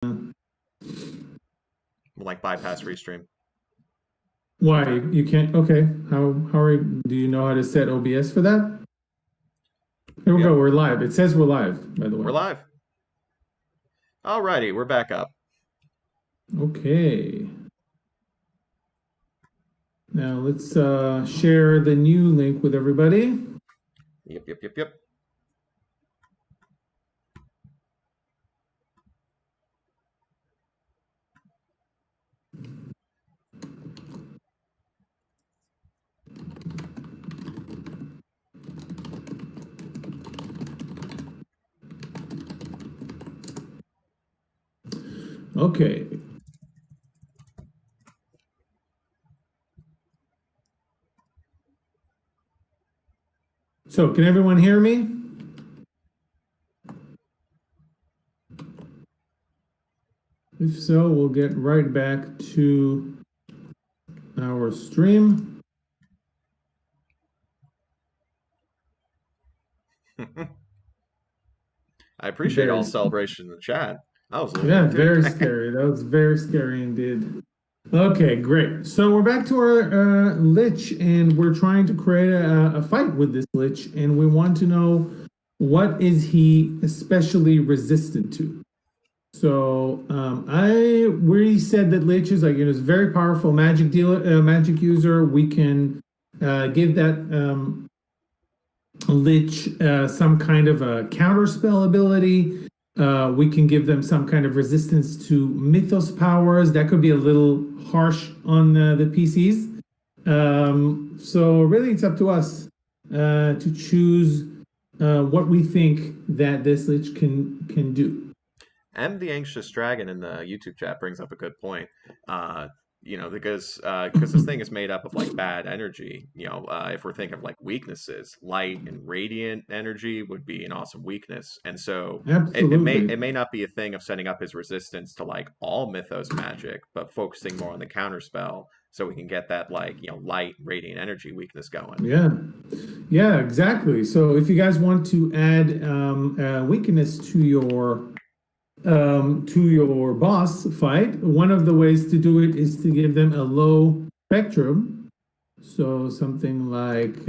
Like bypass restream. Why you can't? Okay, do you know how to set OBS for that? Here we Yep, go. We're live. It says we're live, by the way. we're live. Alrighty, we're back up. Okay. Now let's share the new link with everybody. Yep. Okay. So can everyone hear me? If so, we'll get right back to our stream. I appreciate all the celebration in the chat. That was a little weird too. Very scary. That was very scary indeed. Okay, great. So we're back to our lich, and we're trying to create a fight with this lich, and we want to know what is he especially resistant to. So we said that lich is is a very powerful magic magic user. We can give that lich some kind of a counter spell ability. We can give them some kind of resistance to mythos powers. That could be a little harsh on the PCs. So really it's up to us to choose what we think that this lich can do. And the Anxious Dragon in the YouTube chat brings up a good point. Because this thing is made up of like bad energy. If we're thinking of like weaknesses, light and radiant energy would be an awesome weakness. And so it may not be a thing of setting up his resistance to like all mythos magic, but focusing more on the counter spell so we can get that like light radiant energy weakness going. Yeah, exactly. So if you guys want to add weakness to your boss fight, one of the ways to do it is to give them a low spectrum. So something like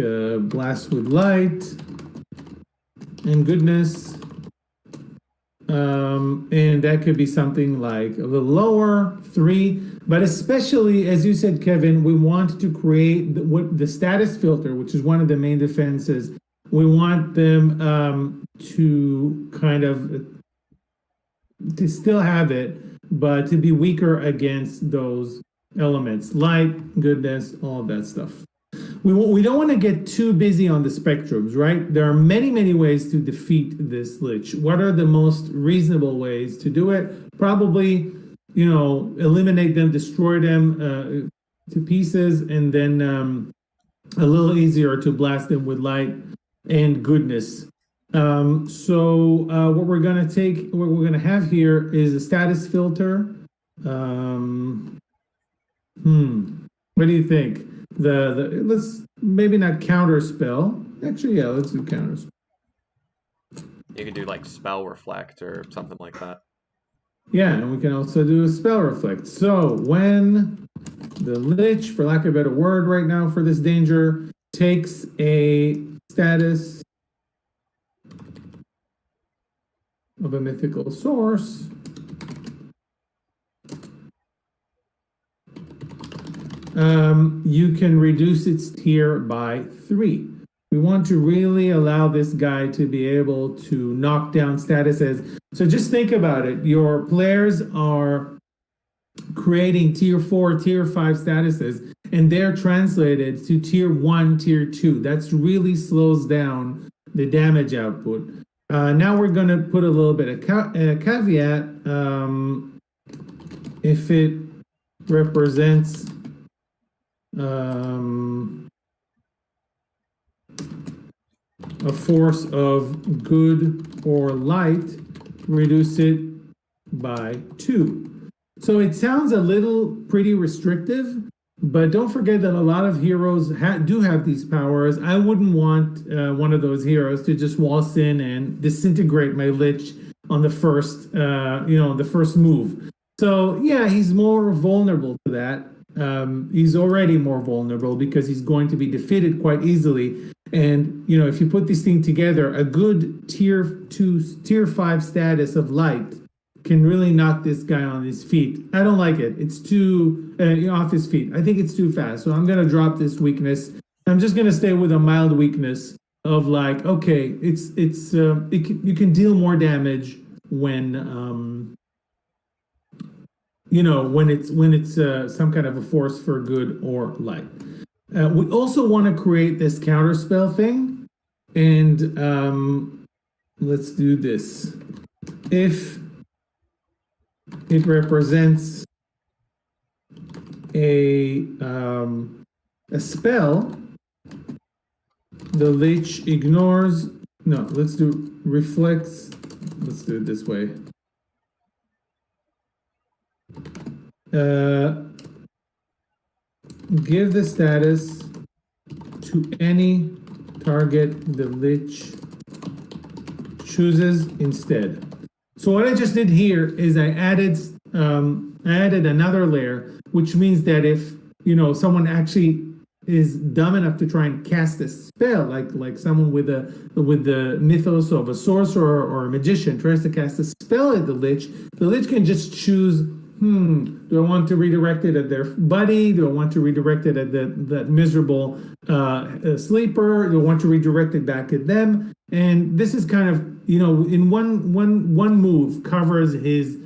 blast with light and goodness. And that could be something like a little lower, 3. But especially, as you said, Kevin, we want to create the status filter, which is one of the main defenses. We want them to kind of to still have it, but to be weaker against those elements, light, goodness, all of that stuff. We don't want to get too busy on the spectrums, right? There are many ways to defeat this lich. What are the most reasonable ways to do it? Probably, eliminate them, destroy them to pieces, and then a little easier to blast them with light and goodness. What we're gonna have here is a status filter. What do you think? Let's maybe not counter spell. Actually, yeah, let's do counter spell. You can do like spell reflect or something like that. Yeah, and we can also do a spell reflect. So when the lich, for lack of a better word right now for this danger, takes a status of a mythical source, you can reduce its tier by 3. We want to really allow this guy to be able to knock down statuses. So just think about it. Your players are creating tier 4, tier 5 statuses, and they're translated to tier 1, tier 2. That's really slows down the damage output. Now we're going to put a little bit of caveat. If it represents a force of good or light, reduce it by 2. So it sounds a little pretty restrictive, but don't forget that a lot of heroes do have these powers. I wouldn't want one of those heroes to just waltz in and disintegrate my lich on the first the first move. So yeah, he's more vulnerable to that. He's already more vulnerable because he's going to be defeated quite easily. And if you put this thing together, a good tier 5 status of light can really knock this guy on his feet. I don't like it. It's too off his feet. I think it's too fast. So I'm gonna drop this weakness. I'm just gonna stay with a mild weakness of like, okay, you can deal more damage when when it's some kind of a force for good or light. We also want to create this counter spell thing, and let's do this. If it represents a spell, the lich ignores. No, let's do reflects. Let's do it this way. Give the status to any target the lich chooses instead. So what I just did here is I added another layer, which means that if someone actually is dumb enough to try and cast a spell, like someone with the mythos of a sorcerer or a magician tries to cast a spell at the lich can just choose. Do I want to redirect it at their buddy? Do I want to redirect it at that miserable sleeper? Do I want to redirect it back at them? And this is kind of, in one move covers his,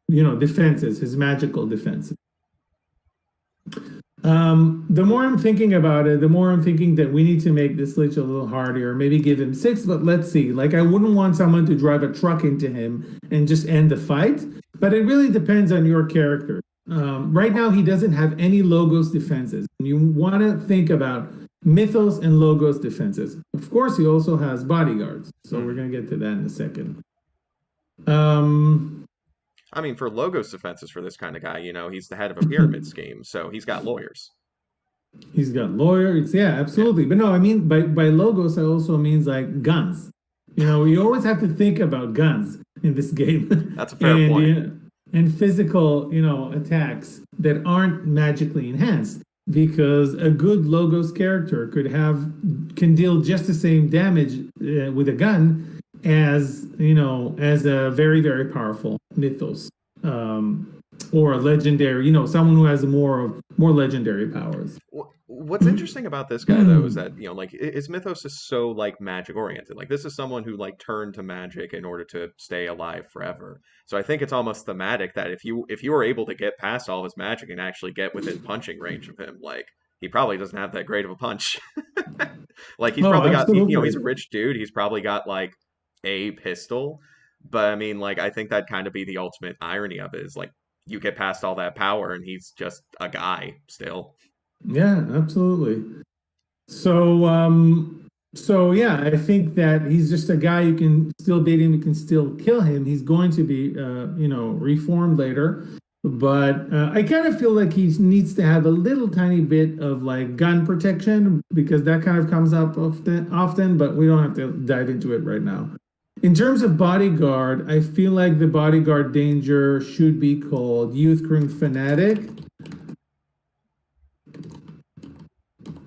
defenses, his magical defenses. The more I'm thinking about it, the more I'm thinking that we need to make this lich a little harder, maybe give him 6, but let's see. Like, I wouldn't want someone to drive a truck into him and just end the fight, but it really depends on your character. Right now, he doesn't have any Logos defenses. You want to think about Mythos and Logos defenses. Of course, he also has bodyguards, so we're going to get to that in a second. I mean, for Logos defenses for this kind of guy, he's the head of a pyramid scheme, so he's got lawyers. He's got lawyers, yeah, absolutely. But no, I mean by Logos, I also means like guns. You always have to think about guns in this game. That's a fair point. And physical, attacks that aren't magically enhanced, because a good Logos character can deal just the same damage with a gun as a very, very powerful mythos, or a legendary, someone who has more legendary powers. What's interesting about this guy though is that his mythos is so like magic oriented. Like, this is someone who like turned to magic in order to stay alive forever. So I think it's almost thematic that if you were able to get past all his magic and actually get within punching range of him, like, he probably doesn't have that great of a punch. Like, he's probably got he's a rich dude. He's probably got like a pistol, but I mean, like, I think that'd kind of be the ultimate irony of it, is like, you get past all that power and he's just a guy still. Yeah, absolutely. So yeah, I think that he's just a guy. You can still date him, you can still kill him. He's going to be reformed later, but I kind of feel like he needs to have a little tiny bit of like gun protection, because that kind of comes up often, but we don't have to dive into it right now. In terms of bodyguard, I feel like the bodyguard danger should be called Youth Cream Fanatic.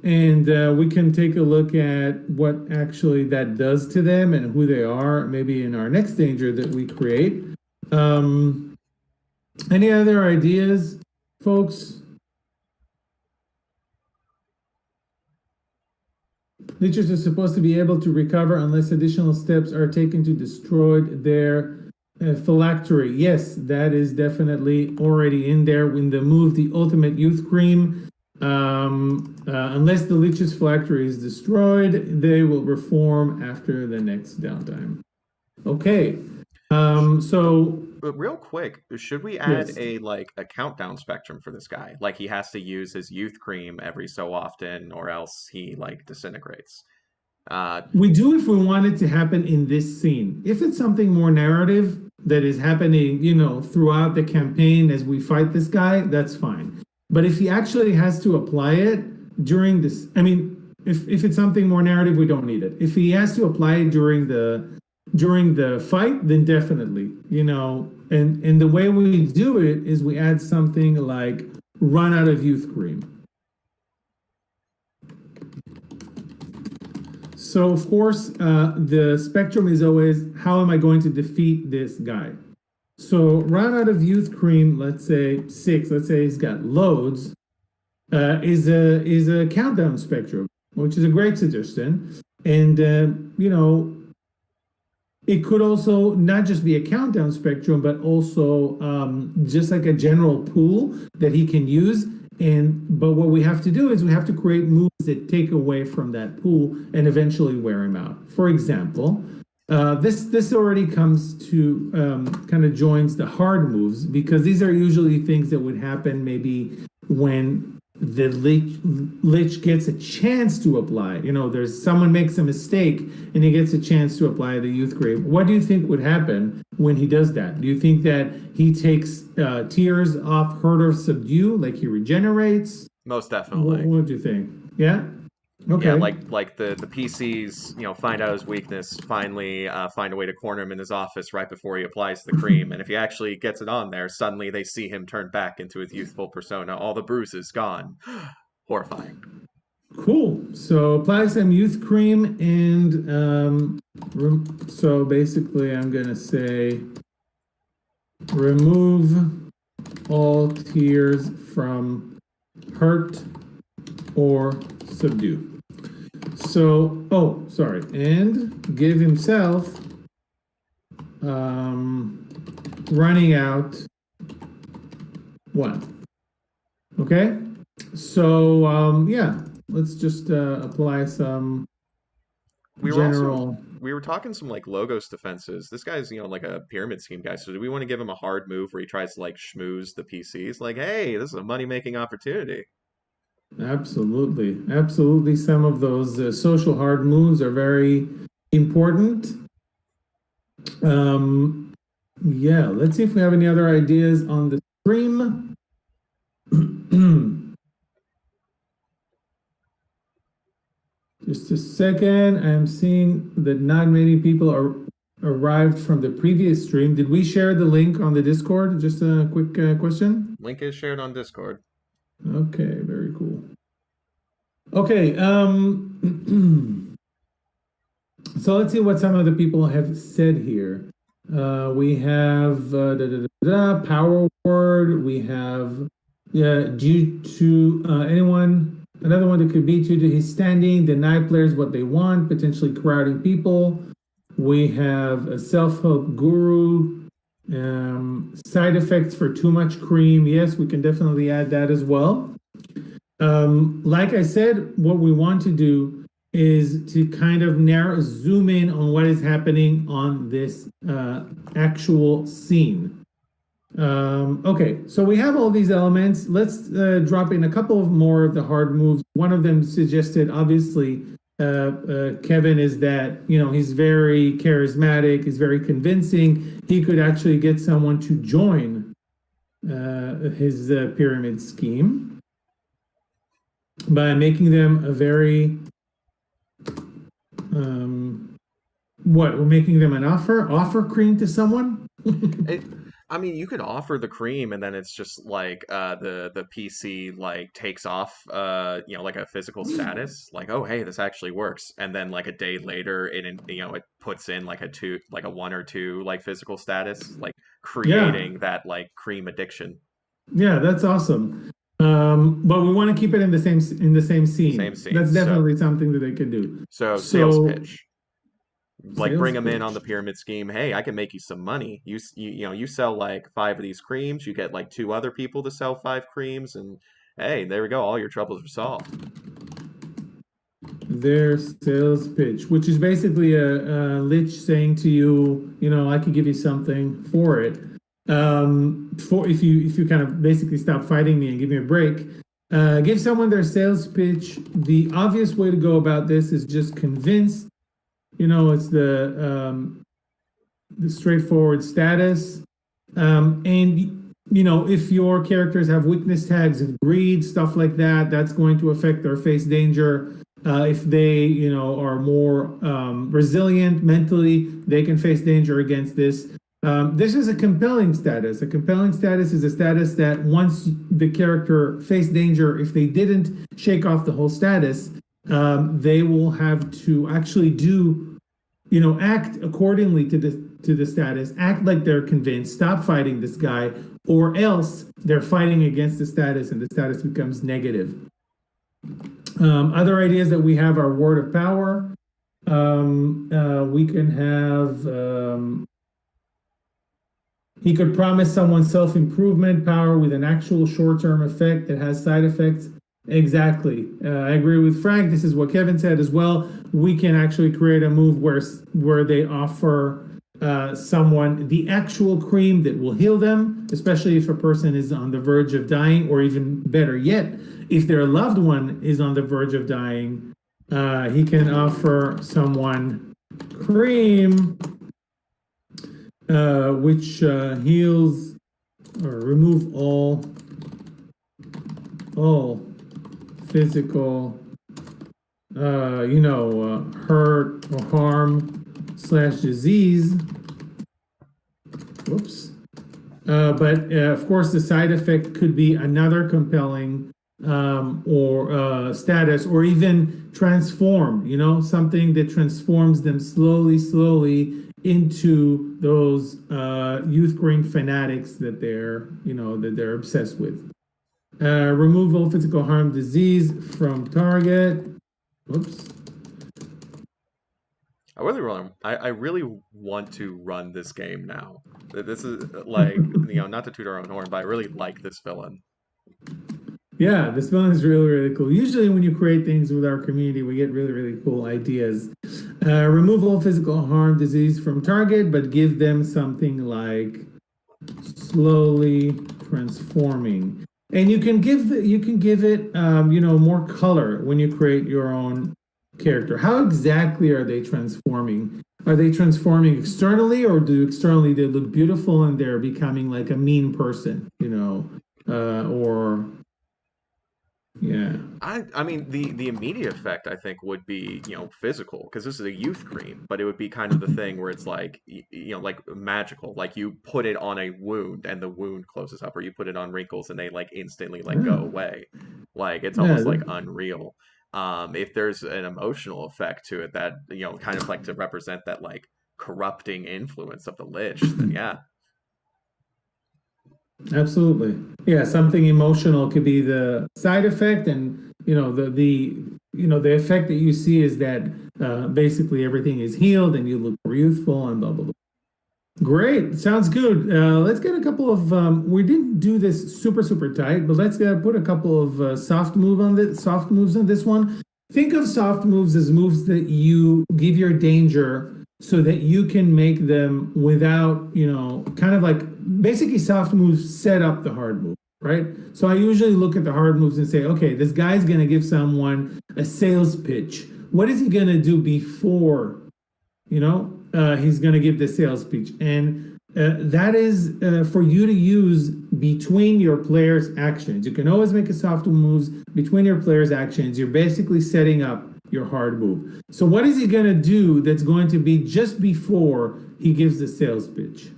And we can take a look at what actually that does to them and who they are, maybe in our next danger that we create. Any other ideas, folks? Lichers are supposed to be able to recover unless additional steps are taken to destroy their phylactery. Yes, that is definitely already in there in the move, the Ultimate Youth Cream. Unless the Lich's phylactery is destroyed, they will reform after the next downtime. Okay. But real quick, should we add a countdown spectrum for this guy? Like, he has to use his youth cream every so often, or else he like disintegrates. We do if we want it to happen in this scene. If it's something more narrative that is happening, throughout the campaign as we fight this guy, that's fine. But if he actually has to apply it during this, I mean, if it's something more narrative, we don't need it. If he has to apply it during the during the fight, then definitely, and the way we do it is we add something like run out of youth cream. So of course, the spectrum is always how am I going to defeat this guy? So run out of youth cream, let's say 6, let's say he's got loads, is a countdown spectrum, which is a great suggestion. And it could also not just be a countdown spectrum, but also just like a general pool that he can use. But what we have to do is we have to create moves that take away from that pool and eventually wear him out. For example, this already comes to kind of joins the hard moves, because these are usually things that would happen maybe when the lich gets a chance to apply. There's someone makes a mistake and he gets a chance to apply the youth grave. What do you think would happen when he does that? Do you think that he takes tears off hurt or subdue, like he regenerates? Most definitely. What do you think? Yeah. Okay. Yeah, like the PCs, find out his weakness, finally find a way to corner him in his office right before he applies the cream. And if he actually gets it on there, suddenly they see him turn back into his youthful persona. All the bruises gone. Horrifying. Cool. So apply some youth cream and so basically I'm gonna say remove all tears from hurt or subdue. So, sorry, and give himself running out 1. Okay? So, yeah, let's just apply some We were general. we were talking some like Logos defenses. This guy's, like a pyramid scheme guy. So do we want to give him a hard move where he tries to like schmooze the PCs? Like, hey, this is a money-making opportunity. Absolutely. Absolutely. Some of those social hard moves are very important. Yeah, let's see if we have any other ideas on the stream. Just a second. I'm seeing that not many people are arrived from the previous stream. Did we share the link on the Discord? Just a quick question. Link is shared on Discord. Okay, very cool. Okay, so let's see what some of the people have said here. We have power word. We have due to anyone. Another one that could be due to his standing, deny players what they want, potentially crowding people. We have a self-help guru. Side effects for too much cream. Yes, we can definitely add that as well. Like I said, what we want to do is to kind of zoom in on what is happening on this actual scene. Okay, so we have all these elements. Let's drop in a couple of more of the hard moves. One of them suggested, obviously, Kevin, is that, he's very charismatic, he's very convincing. He could actually get someone to join his pyramid scheme by making them a very we're making them an offer cream to someone. I mean, you could offer the cream, and then it's just like the PC like takes off like a physical status, like, oh hey, this actually works, and then like a day later it puts in like a 1 or 2 like physical status, like creating that like cream addiction. Yeah, that's awesome. But we want to keep it in the same scene. Same scene. That's definitely something that they can do. So sales pitch. Like bring them in on the pyramid scheme. Hey, I can make you some money. You sell like 5 of these creams. You get like 2 other people to sell 5 creams, and hey, there we go. All your troubles are solved. Their sales pitch, which is basically a lich saying to you, I could give you something for it. For if you kind of basically stop fighting me and give me a break. Give someone their sales pitch. The obvious way to go about this is just convince. It's the straightforward status. And if your characters have weakness tags of greed, stuff like that, that's going to affect their face danger. If they, are more resilient mentally, they can face danger against this. This is a compelling status. A compelling status is a status that once the character faced danger, if they didn't shake off the whole status, they will have to actually do, act accordingly to the status, act like they're convinced, stop fighting this guy, or else they're fighting against the status and the status becomes negative. Other ideas that we have are word of power. We can have he could promise someone self-improvement power with an actual short-term effect that has side effects. Exactly. I agree with Frank. This is what Kevin said as well. We can actually create a move where they offer someone the actual cream that will heal them, especially if a person is on the verge of dying, or even better yet, if their loved one is on the verge of dying, he can offer someone cream which heals or remove all physical hurt or harm / disease. Whoops. But of course, the side effect could be another compelling or status, or even transform, something that transforms them slowly into those youth green fanatics that they're obsessed with. Removal physical harm disease from target. Oops. I really want to run this game now. This is like, not to toot our own horn, but I really like this villain. Yeah, this villain is really cool. Usually when you create things with our community, we get really cool ideas. Removal of physical harm disease from target, but give them something like slowly transforming. And you can give it more color when you create your own character. How exactly are they transforming? Are they transforming externally, or do externally they look beautiful and they're becoming like a mean person, or yeah. I mean, the immediate effect I think would be, physical, because this is a youth cream, but it would be kind of the thing where it's like, like magical, like you put it on a wound and the wound closes up, or you put it on wrinkles and they like instantly like go Yeah. away. Like it's Yeah. almost like unreal. If there's an emotional effect to it that, kind of like to represent that like corrupting influence of the lich, then yeah. Absolutely. Yeah, something emotional could be the side effect, and the effect that you see is that basically everything is healed and you look more youthful and blah blah blah. Great, sounds good. Let's get a couple of. We didn't do this super tight, but let's put a couple of soft moves on this one. Think of soft moves as moves that you give your danger so that you can make them without, kind of like basically soft moves set up the hard move, right? So I usually look at the hard moves and say, okay, this guy's going to give someone a sales pitch. What is he going to do before, he's going to give the sales pitch? And that is for you to use between your players' actions. You can always make a soft moves between your players' actions. You're basically setting up your hard move. So what is he going to do that's going to be just before he gives the sales pitch?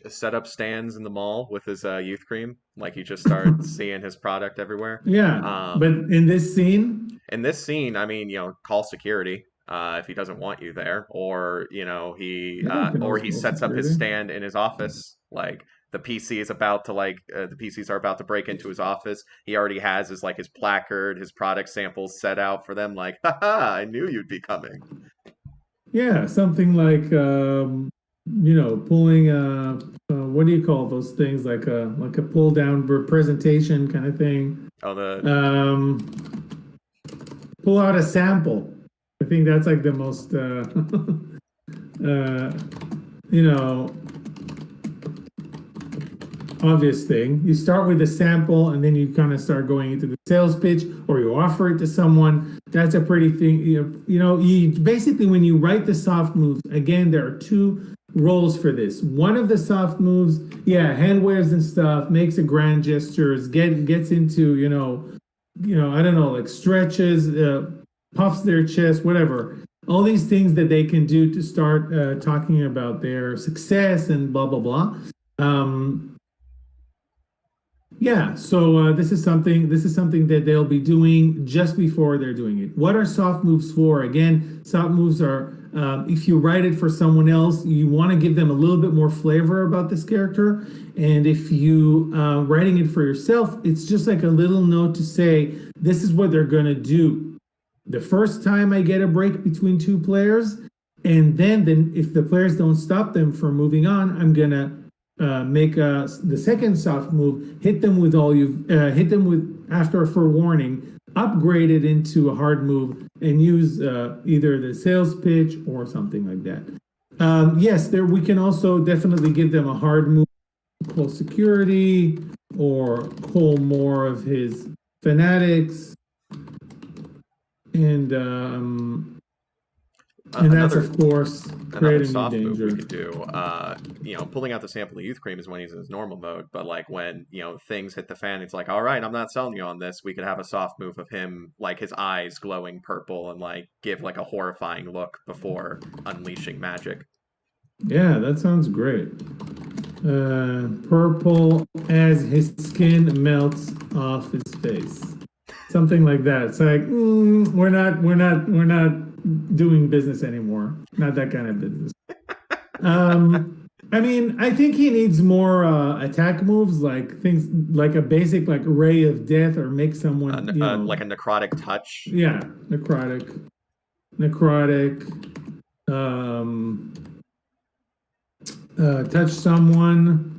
Set up stands in the mall with his youth cream, like he just starts seeing his product everywhere. Yeah, but in this scene, In this scene, I mean, call security if he doesn't want you there, or yeah, you can or always he call sets up his security. stand in his office, like the PCs are about to break into his office. He already has his placard, his product samples set out for them. Like, haha, I knew you'd be coming. Yeah, something like pulling what do you call those things? Like a pull down presentation kind of thing. Oh, the Pull out a sample. I think that's like the most uh, you know obvious thing. You start with a sample and then you kind of start going into the sales pitch, or you offer it to someone. That's a pretty thing. You basically, when you write the soft moves, again, there are two roles for this. One of the soft moves, yeah, hand waves and stuff, makes a grand gestures, gets into, I don't know, like stretches, puffs their chest, whatever. All these things that they can do to start talking about their success and blah blah blah. Um, yeah, so this is something that they'll be doing just before they're doing it. What are soft moves for? Again, soft moves are if you write it for someone else, you want to give them a little bit more flavor about this character. And if you writing it for yourself, it's just like a little note to say this is what they're gonna do. The first time I get a break between two players, and then if the players don't stop them from moving on, I'm gonna make the second soft move, hit them with all you hit them with after a forewarning, upgrade it into a hard move, and use either the sales pitch or something like that. Yes, there we can also definitely give them a hard move, call security, or call more of his fanatics, and that's Another of course another creating new soft move we danger. could do, pulling out the sample of youth cream is when he's in his normal mode, but like when, things hit the fan, it's like, all right, I'm not selling you on this. We could have a soft move of him, like his eyes glowing purple and like give like a horrifying look before unleashing magic. Yeah, that sounds great. Purple as his skin melts off his face. Something like that. It's like, we're not doing business anymore. Not that kind of business. I mean, I think he needs more attack moves, like things like a basic like ray of death, or make someone, Like a necrotic touch. yeah, necrotic, um, touch someone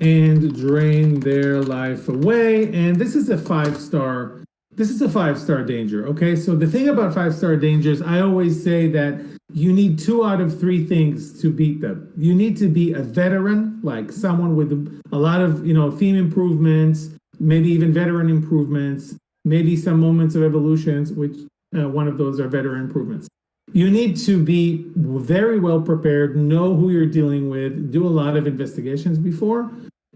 and drain their life away. And this is a 5-star. This is a 5-star danger. Okay, so the thing about 5-star dangers, I always say that you need 2 out of 3 things to beat them. You need to be a veteran, like someone with a lot of theme improvements, maybe even veteran improvements, maybe some moments of evolutions, which one of those are veteran improvements. You need to be very well prepared, know who you're dealing with, do a lot of investigations before,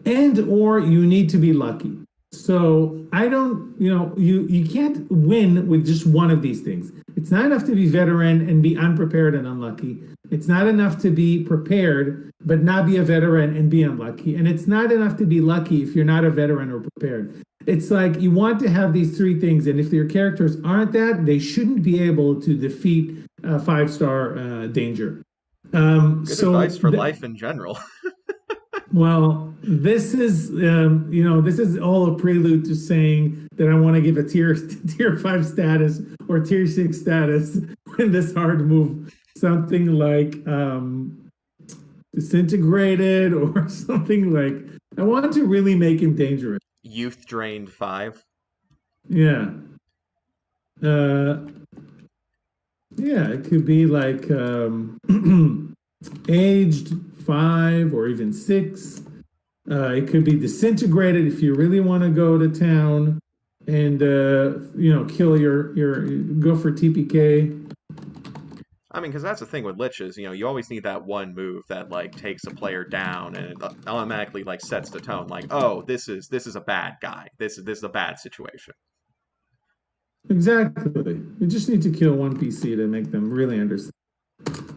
and or you need to be lucky. So I don't, you can't win with just one of these things. It's not enough to be veteran and be unprepared and unlucky. It's not enough to be prepared but not be a veteran and be unlucky. And it's not enough to be lucky if you're not a veteran or prepared. It's like you want to have these 3 things, and if your characters aren't that, they shouldn't be able to defeat a 5-star danger. Good advice for life in general. Well, this is all a prelude to saying that I want to give a tier 5 status or tier 6 status when this hard move, something like disintegrated or something like. I want to really make him dangerous. Youth drained 5. Yeah. Yeah, it could be like aged 5 or even 6. It could be disintegrated if you really want to go to town and kill your go for TPK. I mean, because that's the thing with liches, you always need that one move that like takes a player down and it automatically like sets the tone. Like, oh, this is a bad guy. This is a bad situation. Exactly. You just need to kill one PC to make them really understand.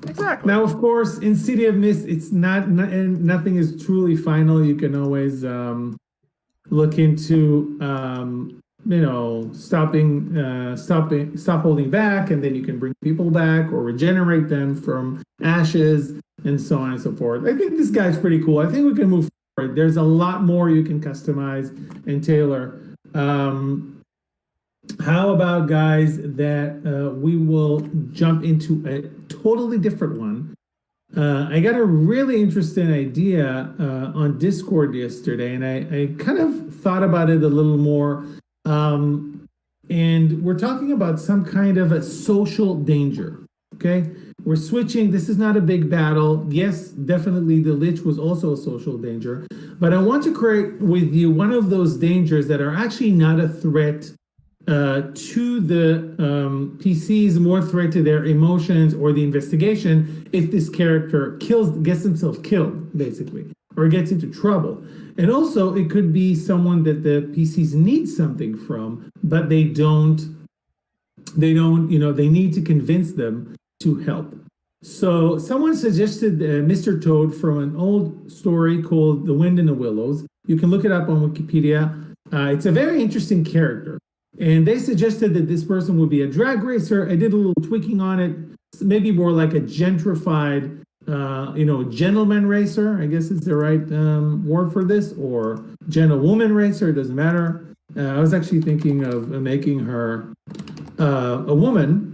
Exactly. Now, of course, in City of Mist, it's and nothing is truly final. You can always look into stop holding back, and then you can bring people back or regenerate them from ashes and so on and so forth. I think this guy's pretty cool. I think we can move forward. There's a lot more you can customize and tailor. How about, guys, that we will jump into a totally different one? I got a really interesting idea on Discord yesterday, and I kind of thought about it a little more. And we're talking about some kind of a social danger. Okay, we're switching. This is not a big battle. Yes, definitely the Lich was also a social danger, but I want to create with you one of those dangers that are actually not a threat to the PCs, more threat to their emotions or the investigation if this character gets himself killed, basically. or gets into trouble. And also, it could be someone that the PCs need something from, but they need to convince them to help. So someone suggested Mr. Toad from an old story called The Wind in the Willows. You can look it up on Wikipedia. It's a very interesting character. And they suggested that this person would be a drag racer. I did a little tweaking on it, maybe more like a gentrified, gentleman racer, I guess is the right word for this, or gentlewoman racer, it doesn't matter. I was actually thinking of making her a woman,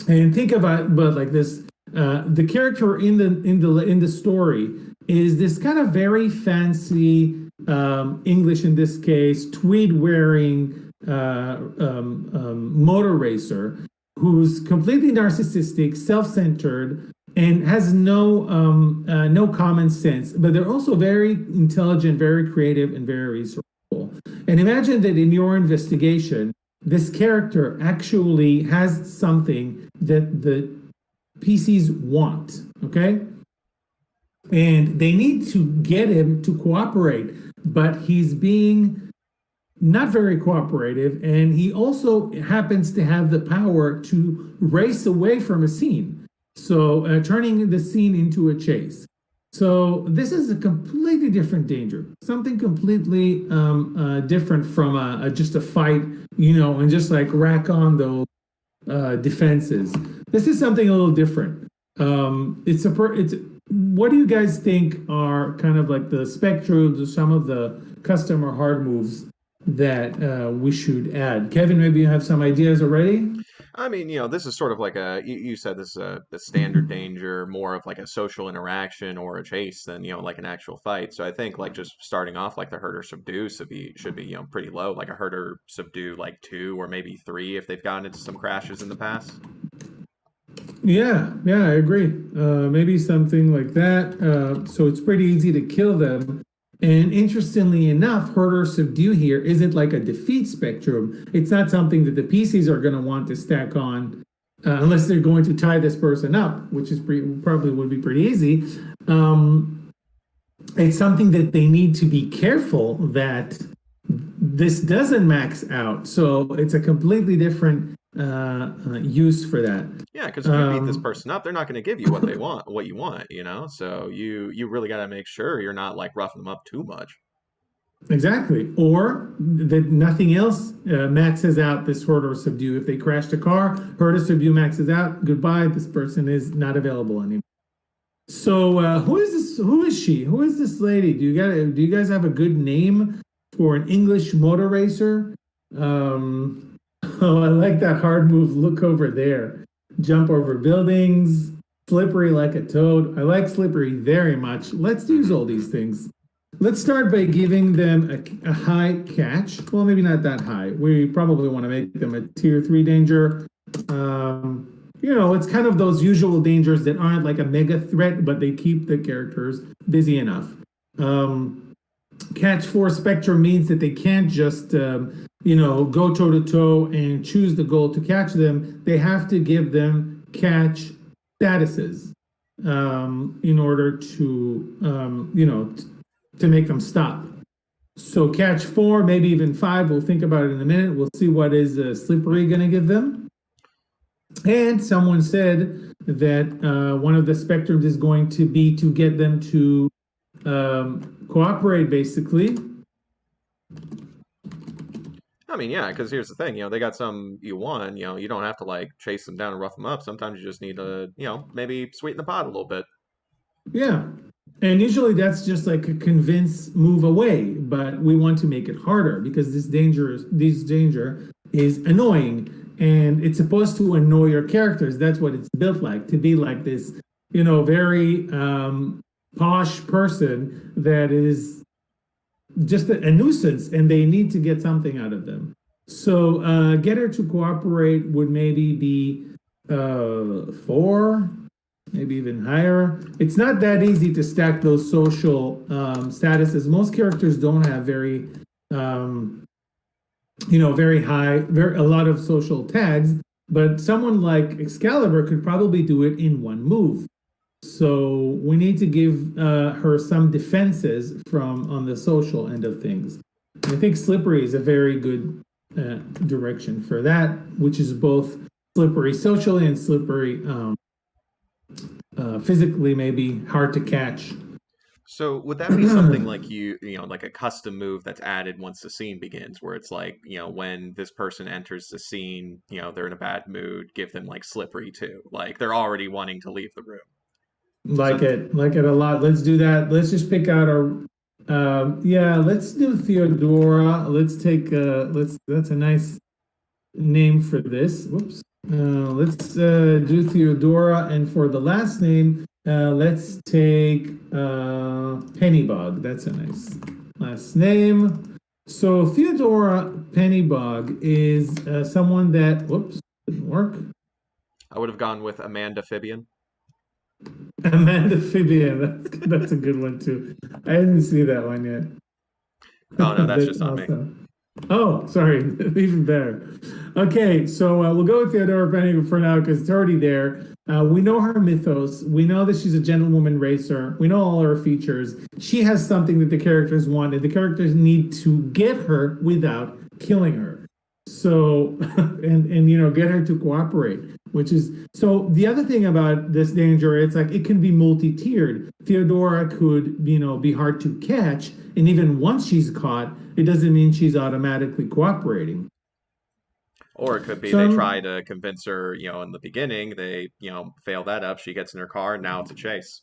and think about but like this. The character in the story is this kind of very fancy English, in this case, tweed wearing motor racer who's completely narcissistic, self-centered, and has no common sense. But they're also very intelligent, very creative, and very resourceful. And imagine that in your investigation, this character actually has something that the PCs want, okay? And they need to get him to cooperate, but he's being not very cooperative, and he also happens to have the power to race away from a scene, so turning the scene into a chase. So this is a completely different danger, something completely different from just a fight, and just like rack on those defenses. This is something a little different. It's what do you guys think are kind of like the spectrums or some of the custom or hard moves that we should add? Kevin, maybe you have some ideas already? I mean, this is sort of like you said this is a standard danger, more of like a social interaction or a chase than, like an actual fight. So I think like just starting off like the herd or subdue should be, pretty low, like a herd or subdue like 2 or maybe 3 if they've gotten into some crashes in the past. Yeah, I agree. Maybe something like that. So it's pretty easy to kill them. And interestingly enough, herd or subdue here isn't like a defeat spectrum. It's not something that the PCs are going to want to stack on unless they're going to tie this person up, which is probably would be pretty easy. It's something that they need to be careful that this doesn't max out. So it's a completely different use for that. Yeah, because if you beat this person up, they're not going to give you what they want, what you want, So you really got to make sure you're not like roughing them up too much. Exactly. Or that nothing else maxes out this herd or subdue. If they crashed a car, herd or subdue maxes out. Goodbye. This person is not available anymore. So who is this? Who is she? Who is this lady? Do you guys have a good name for an English motor racer? Oh, I like that hard move. Look over there. Jump over buildings. Slippery like a toad. I like slippery very much. Let's use all these things. Let's start by giving them a high catch. Well, maybe not that high. We probably want to make them a tier 3 danger. It's kind of those usual dangers that aren't like a mega threat, but they keep the characters busy enough. Catch 4 spectrum means that they can't just go toe to toe and choose the goal to catch them. They have to give them catch statuses in order to make them stop. So catch 4, maybe even 5. We'll think about it in a minute. We'll see what is slippery going to give them. And someone said that one of the spectrums is going to be to get them to cooperate, basically. I mean, yeah, because here's the thing, they got some you won, you don't have to like chase them down and rough them up. Sometimes you just need to, maybe sweeten the pot a little bit. Yeah. And usually that's just like a convince move away, but we want to make it harder because this danger is annoying and it's supposed to annoy your characters. That's what it's built like, to be like this, very posh person that is just a nuisance and they need to get something out of them. So get her to cooperate would maybe be 4, maybe even higher. It's not that easy to stack those social statuses. Most characters don't have very very high, a lot of social tags, but someone like Excalibur could probably do it in one move. So we need to give her some defenses from on the social end of things. And I think slippery is a very good direction for that, which is both slippery socially and slippery physically, maybe hard to catch. So would that be something like you know, like a custom move that's added once the scene begins, where it's like, you know, when this person enters the scene, you know, they're in a bad mood, give them like slippery too. Like they're already wanting to leave the room. So Like it a lot. Let's do that. Let's just pick out our, yeah, let's do Theodora. Let's take, that's a nice name for this. Whoops. Let's do Theodora, and for the last name, let's take Pennybog. That's a nice last name. So Theodora Pennybog is someone that, whoops, didn't work. I would have gone with Amanda Fibian. Amanda Fibian, that's a good one too. I didn't see that one yet. Oh no, that's That's just on me. awesome. Oh, sorry, even better. Okay, so we'll go with Theodora Penny for now because it's already there. We know her mythos. We know that she's a gentlewoman racer. We know all her features. She has something that the characters want, and the characters need to get her without killing her. So, and you know, get her to cooperate. Which is so. The other thing about this danger, it's like it can be multi-tiered. Theodora could, you know, be hard to catch, and even once she's caught, it doesn't mean she's automatically cooperating. Or it could be they So try to convince her, you know, in the beginning, they, you know, fail that up. She gets in her car, and now it's a chase.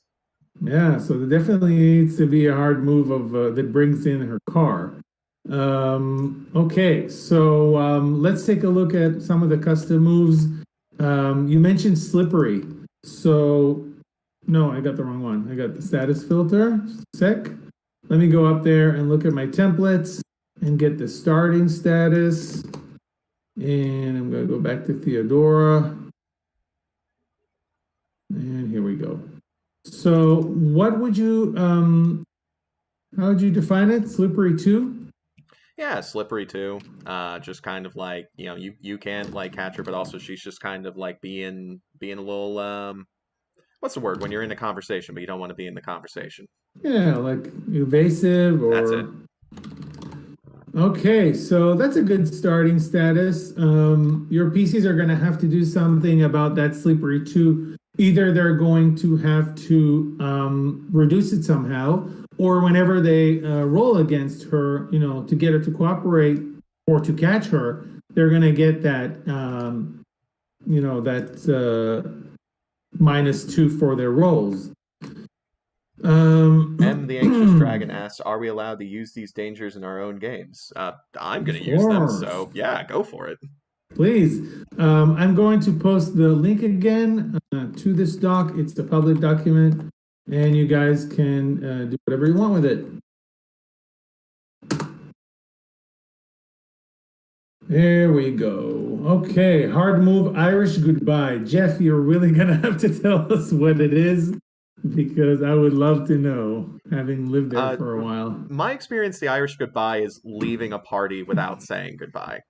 yeah, so there definitely needs to be a hard move of that brings in her car. Okay, so let's take a look at some of the custom moves. You mentioned slippery. So no, I got the wrong one. I got the status filter. Just a sec. Let me go up there and look at my templates and get the starting status. And I'm going to go back to Theodora. And here we go. So what would you, how would you define it? Slippery 2? Yeah, slippery too. Just kind of like, you know, you can't like catch her, but also she's just kind of like being a little what's the word when you're in a conversation but you don't want to be in the conversation. Yeah, like evasive That's it. or okay, so that's a good starting status. Your PCs are going to have to do something about that slippery too. Either they're going to have to reduce it somehow, or whenever they roll against her, you know, to get her to cooperate or to catch her, they're going to get that, you know, that -2 for their rolls. M the Anxious Dragon asks, "Are we allowed to use these dangers in our own games?" I'm Of gonna use them, course. so yeah, go for it. Please. I'm going to post the link again to this doc. It's a public document, and you guys can do whatever you want with it. There we go. Okay, hard move, Irish goodbye. Jeff, you're really gonna have to tell us what it is because I would love to know, having lived there Uh, for a while. my experience, the Irish goodbye is leaving a party without saying goodbye.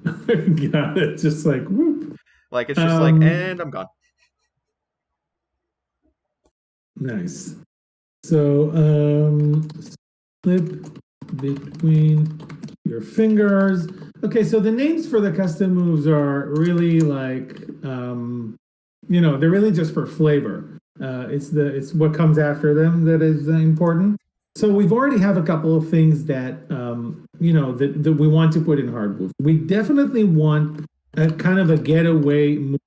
Got it. Just like whoop. Like it's just like, Um, and I'm gone. nice. So, slip between your fingers. Okay, so the names for the custom moves are really like, you know, they're really just for flavor. It's what comes after them that is important. So we've already have a couple of things that, you know, that we want to put in hard moves. We definitely want a kind of a getaway move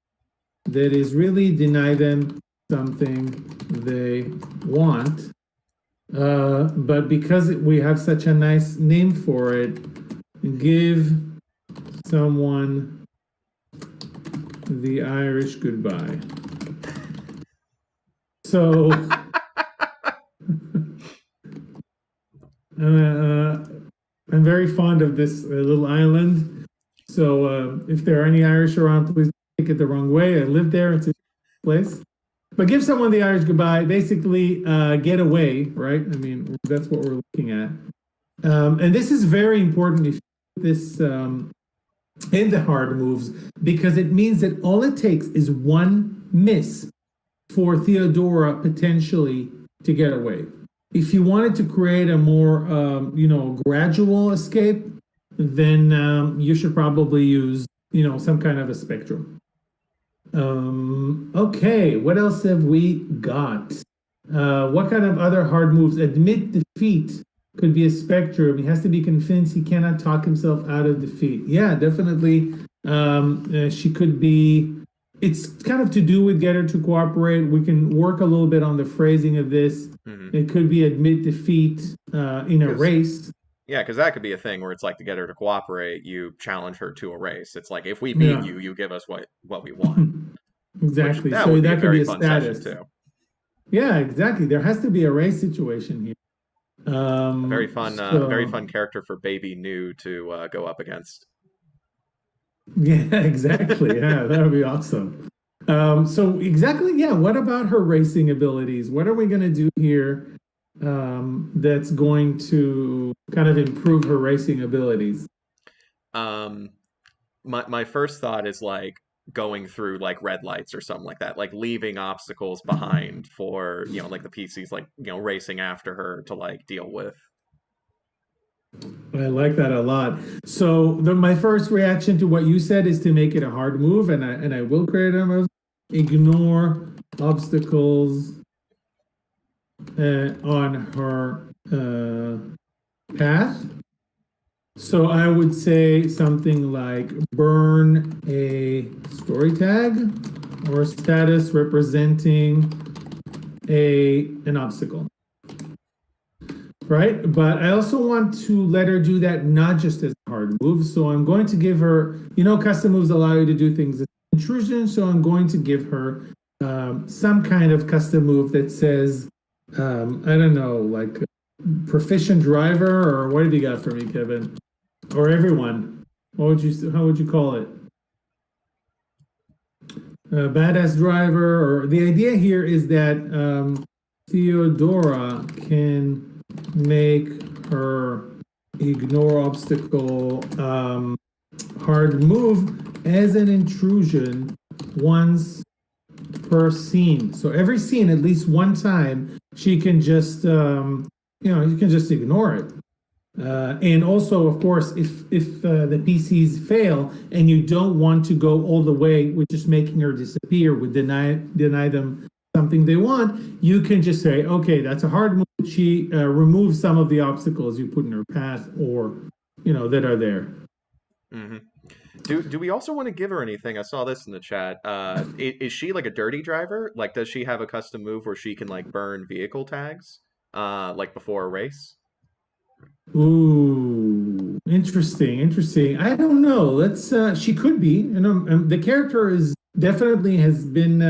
that is really deny them something they want. But because we have such a nice name for it, give someone the Irish goodbye. So, I'm very fond of this little island. So, if there are any Irish around, please take it the wrong way. I live there. It's a place. But give someone the Irish goodbye. Basically, get away, right? I mean, that's what we're looking at. And this is very important if you put this in the hard moves because it means that all it takes is one miss for Theodora potentially to get away. If you wanted to create a more, gradual escape, then you should probably use, some kind of a spectrum. Okay, what else have we got? What kind of other hard moves? Admit defeat could be a spectrum. He has to be convinced he cannot talk himself out of defeat. Yeah, definitely. She could be. It's kind of to do with get her to cooperate. We can work a little bit on the phrasing of this. It could be admit defeat in a race. Yeah, because that could be a thing where it's like to get her to cooperate, you challenge her to a race. It's like if we beat Yeah, you, you give us what we want, which exactly. that So would be a that could be very a fun session status. too. Yeah, exactly. There has to be a race situation here. A very So fun character for baby new to go up against. yeah, exactly. Yeah, that would be awesome. So exactly, yeah. What about her racing abilities? What are we going to do here that's going to kind of improve her racing abilities? Um, my first thought is like going through like red lights or something like that, like leaving obstacles behind for, like the PCs like, racing after her to like deal with. I like that a lot. So my first reaction to what you said is to make it a hard move, and I will create a move. Ignore obstacles on her path. So I would say something like burn a story tag or status representing an obstacle. Right? But I also want to let her do that not just as a hard move. So I'm going to give her, custom moves allow you to do things as intrusion. So I'm going to give her some kind of custom move that says, I don't know, like proficient driver, or what have you got for me, Kevin? Or everyone? How would you call it? Badass driver, or the idea here is that Theodora can make her ignore obstacle hard move as an intrusion once per scene. So every scene, at least one time, she can just you can just ignore it. And also, of course, if the PCs fail and you don't want to go all the way with just making her disappear, with deny them something they want, you can just say, okay, that's a hard move. She removes some of the obstacles you put in her path, or that are there. hmm Do we also want to give her anything? I saw this in the chat. Is she like a dirty driver? Like, does she have a custom move where she can like burn vehicle tags, like before a race? Ooh, interesting, interesting. I don't know. Let's. She could be. The character is definitely has been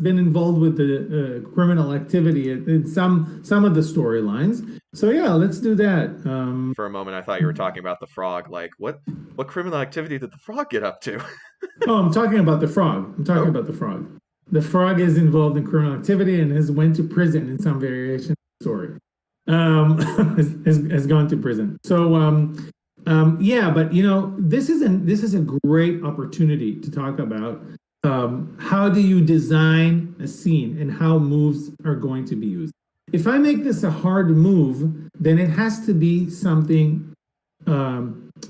involved with the criminal activity in some of the storylines. So yeah, let's do that. For a moment, I thought you were talking about the frog. Like, what criminal activity did the frog get up to? Oh, I'm talking about the frog. I'm talking Oh, about the frog. The frog is involved in criminal activity and has went to prison in some variation of the story. Has gone to prison. So yeah, but this is a great opportunity to talk about how do you design a scene and how moves are going to be used. If I make this a hard move, then it has to be something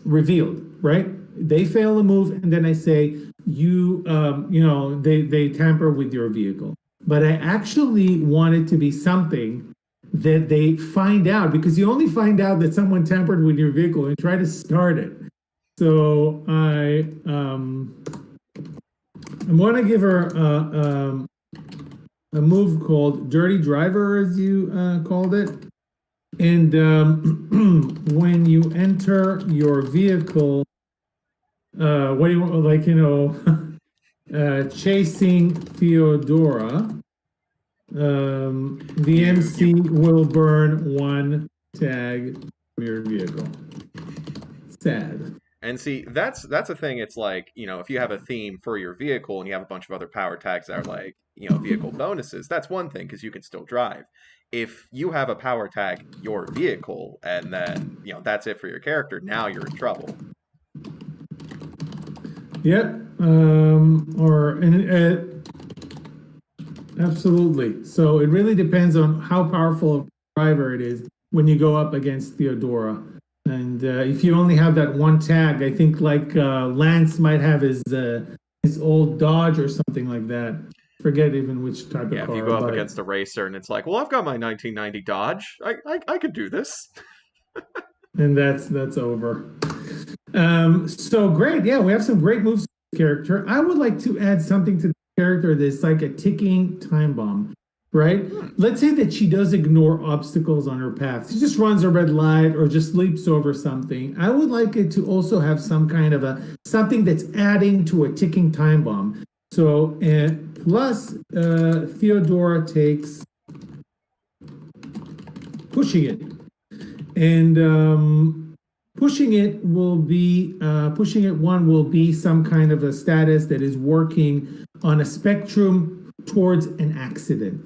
revealed, right? They fail a move, and then I say they tamper with your vehicle. But I actually want it to be something that they find out, because you only find out that someone tampered with your vehicle and try to start it. So I'm going to give her a move called Dirty Driver, as you called it. And when you enter your vehicle, what do you want, chasing Theodora, the MC will burn one tag from your vehicle. Sad. and see, that's a thing. It's like, if you have a theme for your vehicle and you have a bunch of other power tags that are like, vehicle bonuses, that's one thing because you can still drive. If you have a power tag your vehicle and then, that's it for your character, now you're in trouble. Yep. Or Absolutely. So it really depends on how powerful of a driver it is when you go up against Theodora. And if you only have that one tag, I think like Lance might have his old Dodge or something like that. Forget even which type of Yeah, if you car, go up but against a racer and it's like, well, I've got my 1990 Dodge. I could do this. and that's over. So great. Yeah, we have some great moves to the character. I would like to add something to the character that's like a ticking time bomb, right? Hmm. Let's say that she does ignore obstacles on her path. She just runs a red light or just leaps over something. I would like it to also have some kind of a something that's adding to a ticking time bomb. So, plus Theodora takes pushing it. And pushing it one will be some kind of a status that is working on a spectrum towards an accident.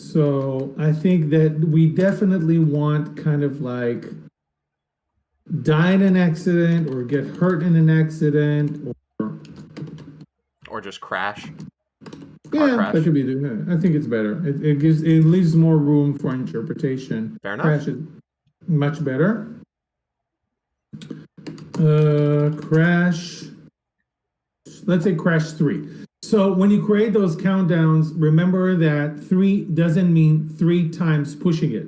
So I think that we definitely want kind of like die in an accident or get hurt in an accident or Or just crash. Car yeah, that crash. could be I think it's better. It leaves more room for interpretation. Fair enough. Crash is much better. Crash. Let's say crash 3. So when you create those countdowns, remember that 3 doesn't mean 3 times pushing it.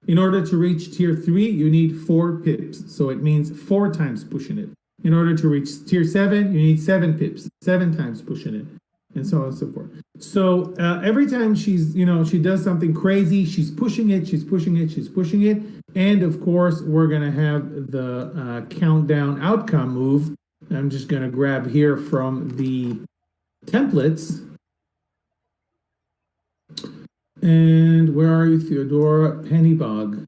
In order to reach tier 3, you need 4 pips. So it means 4 times pushing it. In order to reach tier 7, you need 7 pips, 7 times pushing it, and so on and so forth. So every time she does something crazy, she's pushing it, she's pushing it, she's pushing it. And of course, we're going to have the countdown outcome move. I'm just going to grab here from the templates. And where are you, Theodora? Pennybog.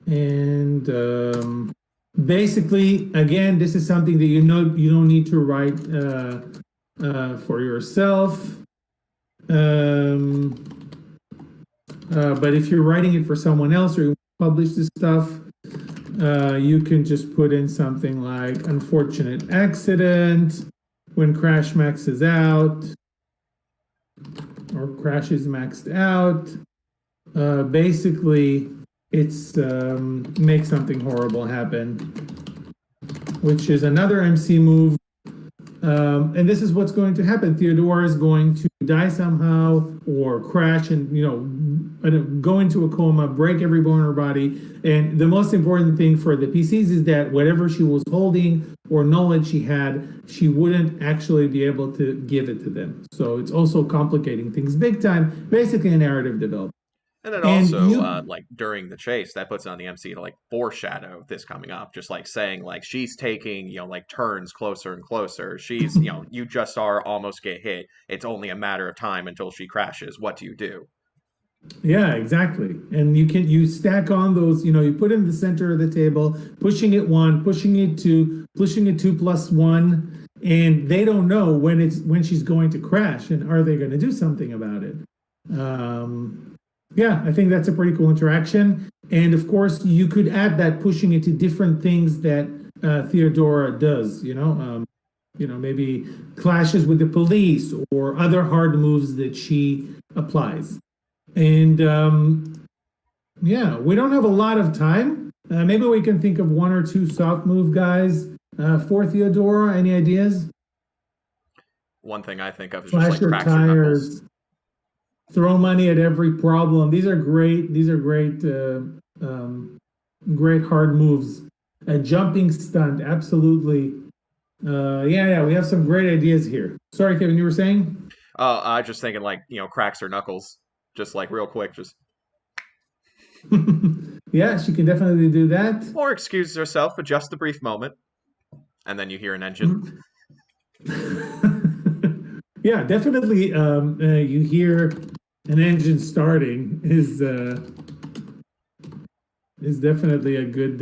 And basically, again, this is something that you don't need to write for yourself. But if you're writing it for someone else or you publish this stuff, you can just put in something like unfortunate accident when crash maxes out or crash is maxed out. Basically, it's make something horrible happen, which is another MC move. And this is what's going to happen. Theodora is going to die somehow or crash and, go into a coma, break every bone in her body. And the most important thing for the PCs is that whatever she was holding or knowledge she had, she wouldn't actually be able to give it to them. So it's also complicating things big time, basically a narrative development. And then And also, you, like during the chase, that puts on the MC to like foreshadow this coming up, just like saying like she's taking, like turns closer and closer. She's, you just are almost get hit. It's only a matter of time until she crashes. What do you do? yeah, exactly. And you stack on those, you put in the center of the table, pushing it 1, pushing it 2, pushing it 2 plus 1, and they don't know when she's going to crash and are they going to do something about it. Yeah, I think that's a pretty cool interaction. And of course, you could add that pushing it to different things that Theodora does, maybe clashes with the police or other hard moves that she applies. And yeah, we don't have a lot of time. Maybe we can think of 1 or 2 soft move guys for Theodora. Any ideas? One thing I think of is just Flash like your crack your knuckles. tires, throw money at every problem. These are great. Great hard moves. A jumping stunt, absolutely. Yeah, we have some great ideas here. Sorry, Kevin, you were saying? I just thinking like, cracks her knuckles, just like real quick, just Yeah, she can definitely do that. or excuses herself for just a brief moment, and then you hear an engine. Yeah, definitely. You hear an engine starting is definitely a good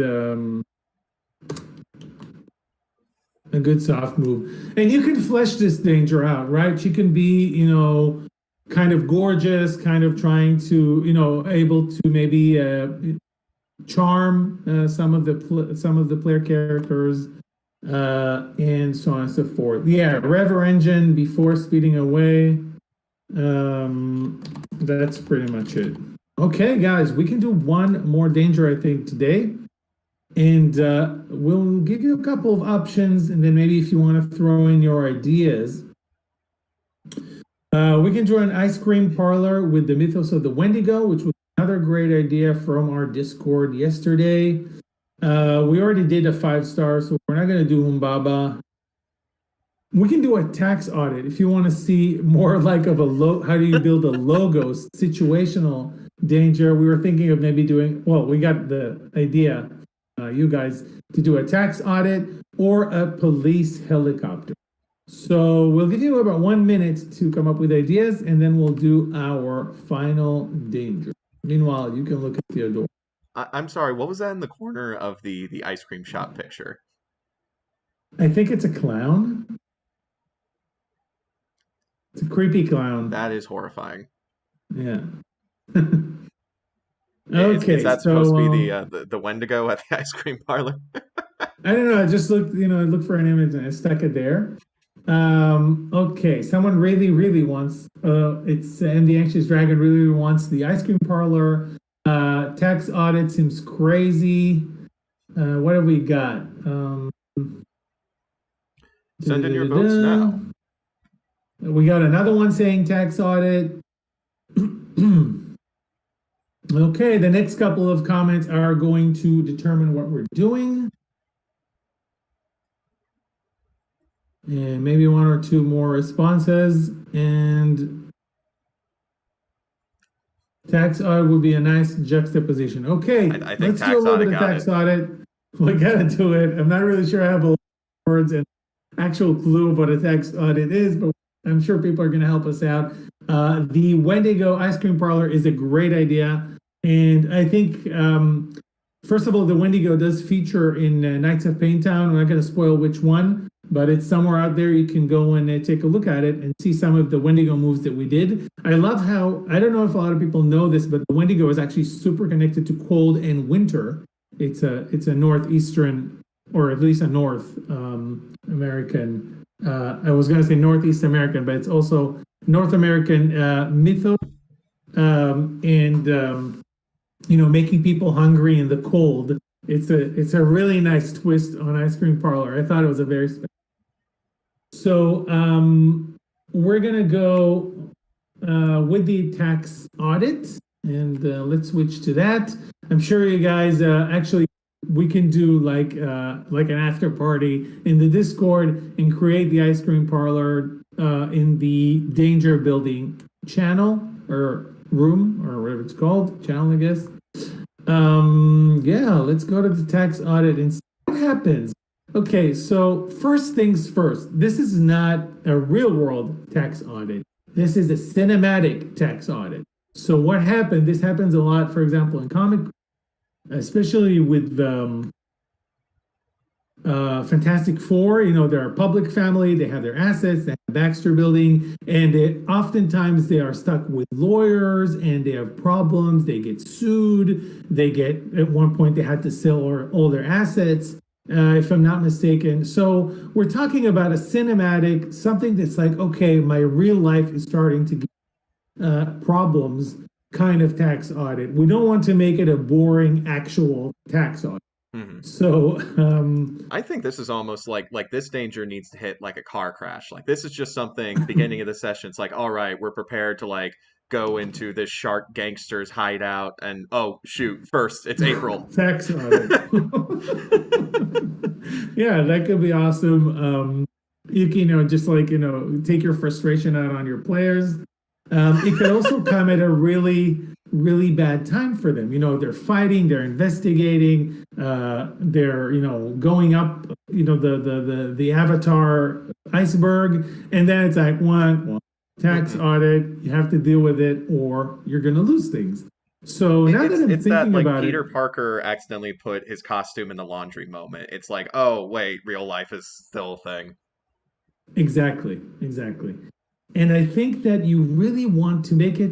soft move. And you can flesh this danger out, right? She can be, kind of gorgeous, kind of trying to, able to maybe charm some of the player characters, and so on and so forth. Yeah, rev her engine before speeding away. That's pretty much it. Okay, guys, we can do one more danger, I think, today. And we'll give you a couple of options, and then maybe if you want to throw in your ideas. We can join an ice cream parlor with the mythos of the Wendigo, which was another great idea from our Discord yesterday. We already did a 5-star, so we're not going to do Humbaba. We can do a tax audit if you want to see more like of a how do you build a logo situational danger. We were thinking of maybe doing, well, we got the idea, you guys, to do a tax audit or a police helicopter. So we'll give you about 1 minute to come up with ideas, and then we'll do our final danger. Meanwhile, you can look at Theodore. I'm sorry, what was that in the corner of the ice cream shop picture? I think it's a clown. It's a creepy clown. That is horrifying. Yeah. Is Okay, that so supposed to be the Wendigo at the ice cream parlor? I don't know. I just looked, I looked for an image and I stuck it there. Okay, someone really wants. It's MD Anxious Dragon really wants the ice cream parlor. Tax audit seems crazy. What have we got? Send in your votes now. We got another one saying tax audit. Okay, the next couple of comments are going to determine what we're doing. And maybe 1 or 2 more responses. And tax audit would be a nice juxtaposition. Okay, I think let's tax do a little audit bit of got tax it. audit. We gotta do it. I'm not really sure I have a lot of words and actual clue of what a tax audit is, but I'm sure people are going to help us out. The Wendigo ice cream parlor is a great idea. And I think, first of all, the Wendigo does feature in Knights of Paintown. I'm not going to spoil which one, but it's somewhere out there. You can go and take a look at it and see some of the Wendigo moves that we did. I love how, I don't know if a lot of people know this, but the Wendigo is actually super connected to cold and winter. It's a northeastern, or at least a North American. I was going to say Northeast American, but it's also North American mythos, and making people hungry in the cold. It's a really nice twist on ice cream parlor. I thought it was a very special. So we're gonna go with the tax audit, and let's switch to that. I'm sure you guys actually. We can do like an after party in the Discord and create the ice cream parlor in the danger building channel or room or whatever it's called, channel, I guess. Yeah, let's go to the tax audit and see what happens. Okay, so first things first, this is not a real world tax audit. This is a cinematic tax audit. So what happened, this happens a lot, for example, in comic, especially with Fantastic Four. They're a public family, they have their assets, they have Baxter Building, and oftentimes they are stuck with lawyers and they have problems, they get sued, at one point they had to sell all their assets, if I'm not mistaken. So we're talking about a cinematic, something that's like, okay, my real life is starting to get problems kind of tax audit. We don't want to make it a boring actual tax audit. Mm-hmm. So I think this is almost like this danger needs to hit like a car crash. Like this is just something beginning of the session. It's like, all right, we're prepared to like go into this shark gangster's hideout, and oh shoot, first it's April. Tax audit. Yeah, that could be awesome. You can, just like, take your frustration out on your players. It could also come at a really bad time for them. They're fighting, they're investigating, they're, going up, the Avatar iceberg, and then it's like one tax audit, you have to deal with it, or you're going to lose things. So now that I'm It's that thinking like about Peter it, Parker accidentally put his costume in the laundry moment. It's like, oh wait, real life is still a thing. exactly. And I think that you really want to make it,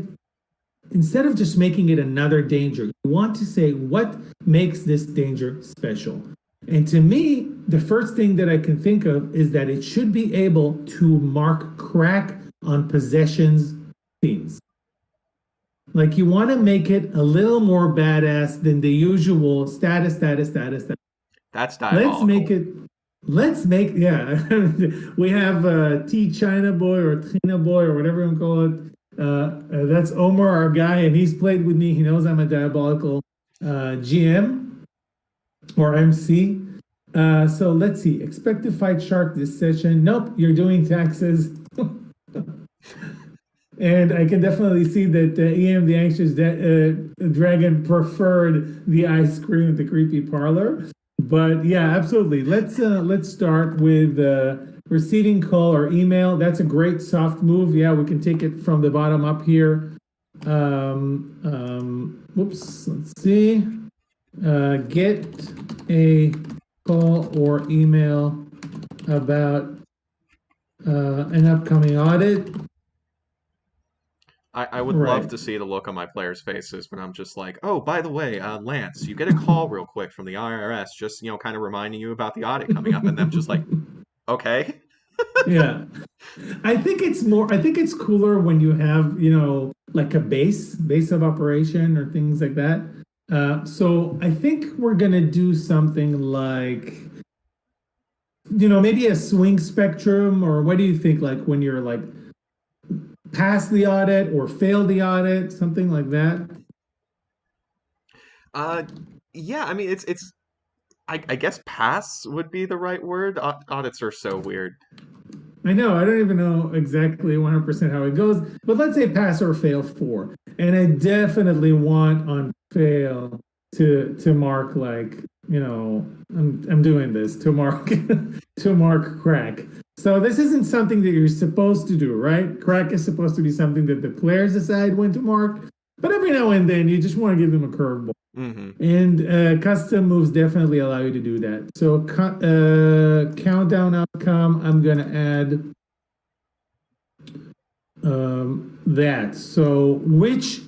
instead of just making it another danger, you want to say what makes this danger special. And to me, the first thing that I can think of is that it should be able to mark crack on possessions themes. Like you want to make it a little more badass than the usual status. That's Let's make diabolical. it. Let's make yeah. We have T China Boy or Tina Boy or whatever you call it. That's Omar, our guy, and he's played with me. He knows I'm a diabolical GM or MC. So let's see. Expect to fight shark this session. Nope, you're doing taxes. And I can definitely see that EM the Anxious Dragon preferred the ice cream at the creepy parlor. But yeah, absolutely. Let's start with receiving call or email. That's a great soft move. Yeah, we can take it from the bottom up here. Whoops. Let's see. Get a call or email about an upcoming audit. I would love Right. to see the look on my players' faces when I'm just like, oh, by the way, Lance, you get a call real quick from the IRS, just kind of reminding you about the audit coming up, and them just like, okay. Yeah. I think it's cooler when you have, like a base of operation or things like that. So I think we're gonna do something like, maybe a swing spectrum, or what do you think, like when you're like pass the audit or fail the audit, something like that? Uh, yeah, I mean, I guess pass would be the right word. Audits are so weird. I know, I don't even know exactly 100% how it goes, but let's say pass or fail four. And I definitely want on fail to mark like, I'm doing this to mark to mark crack. So this isn't something that you're supposed to do, right? Crack is supposed to be something that the players decide when to mark, but every now and then you just want to give them a curveball. Hmm. And custom moves definitely allow you to do that. So countdown outcome, I'm gonna add that. So which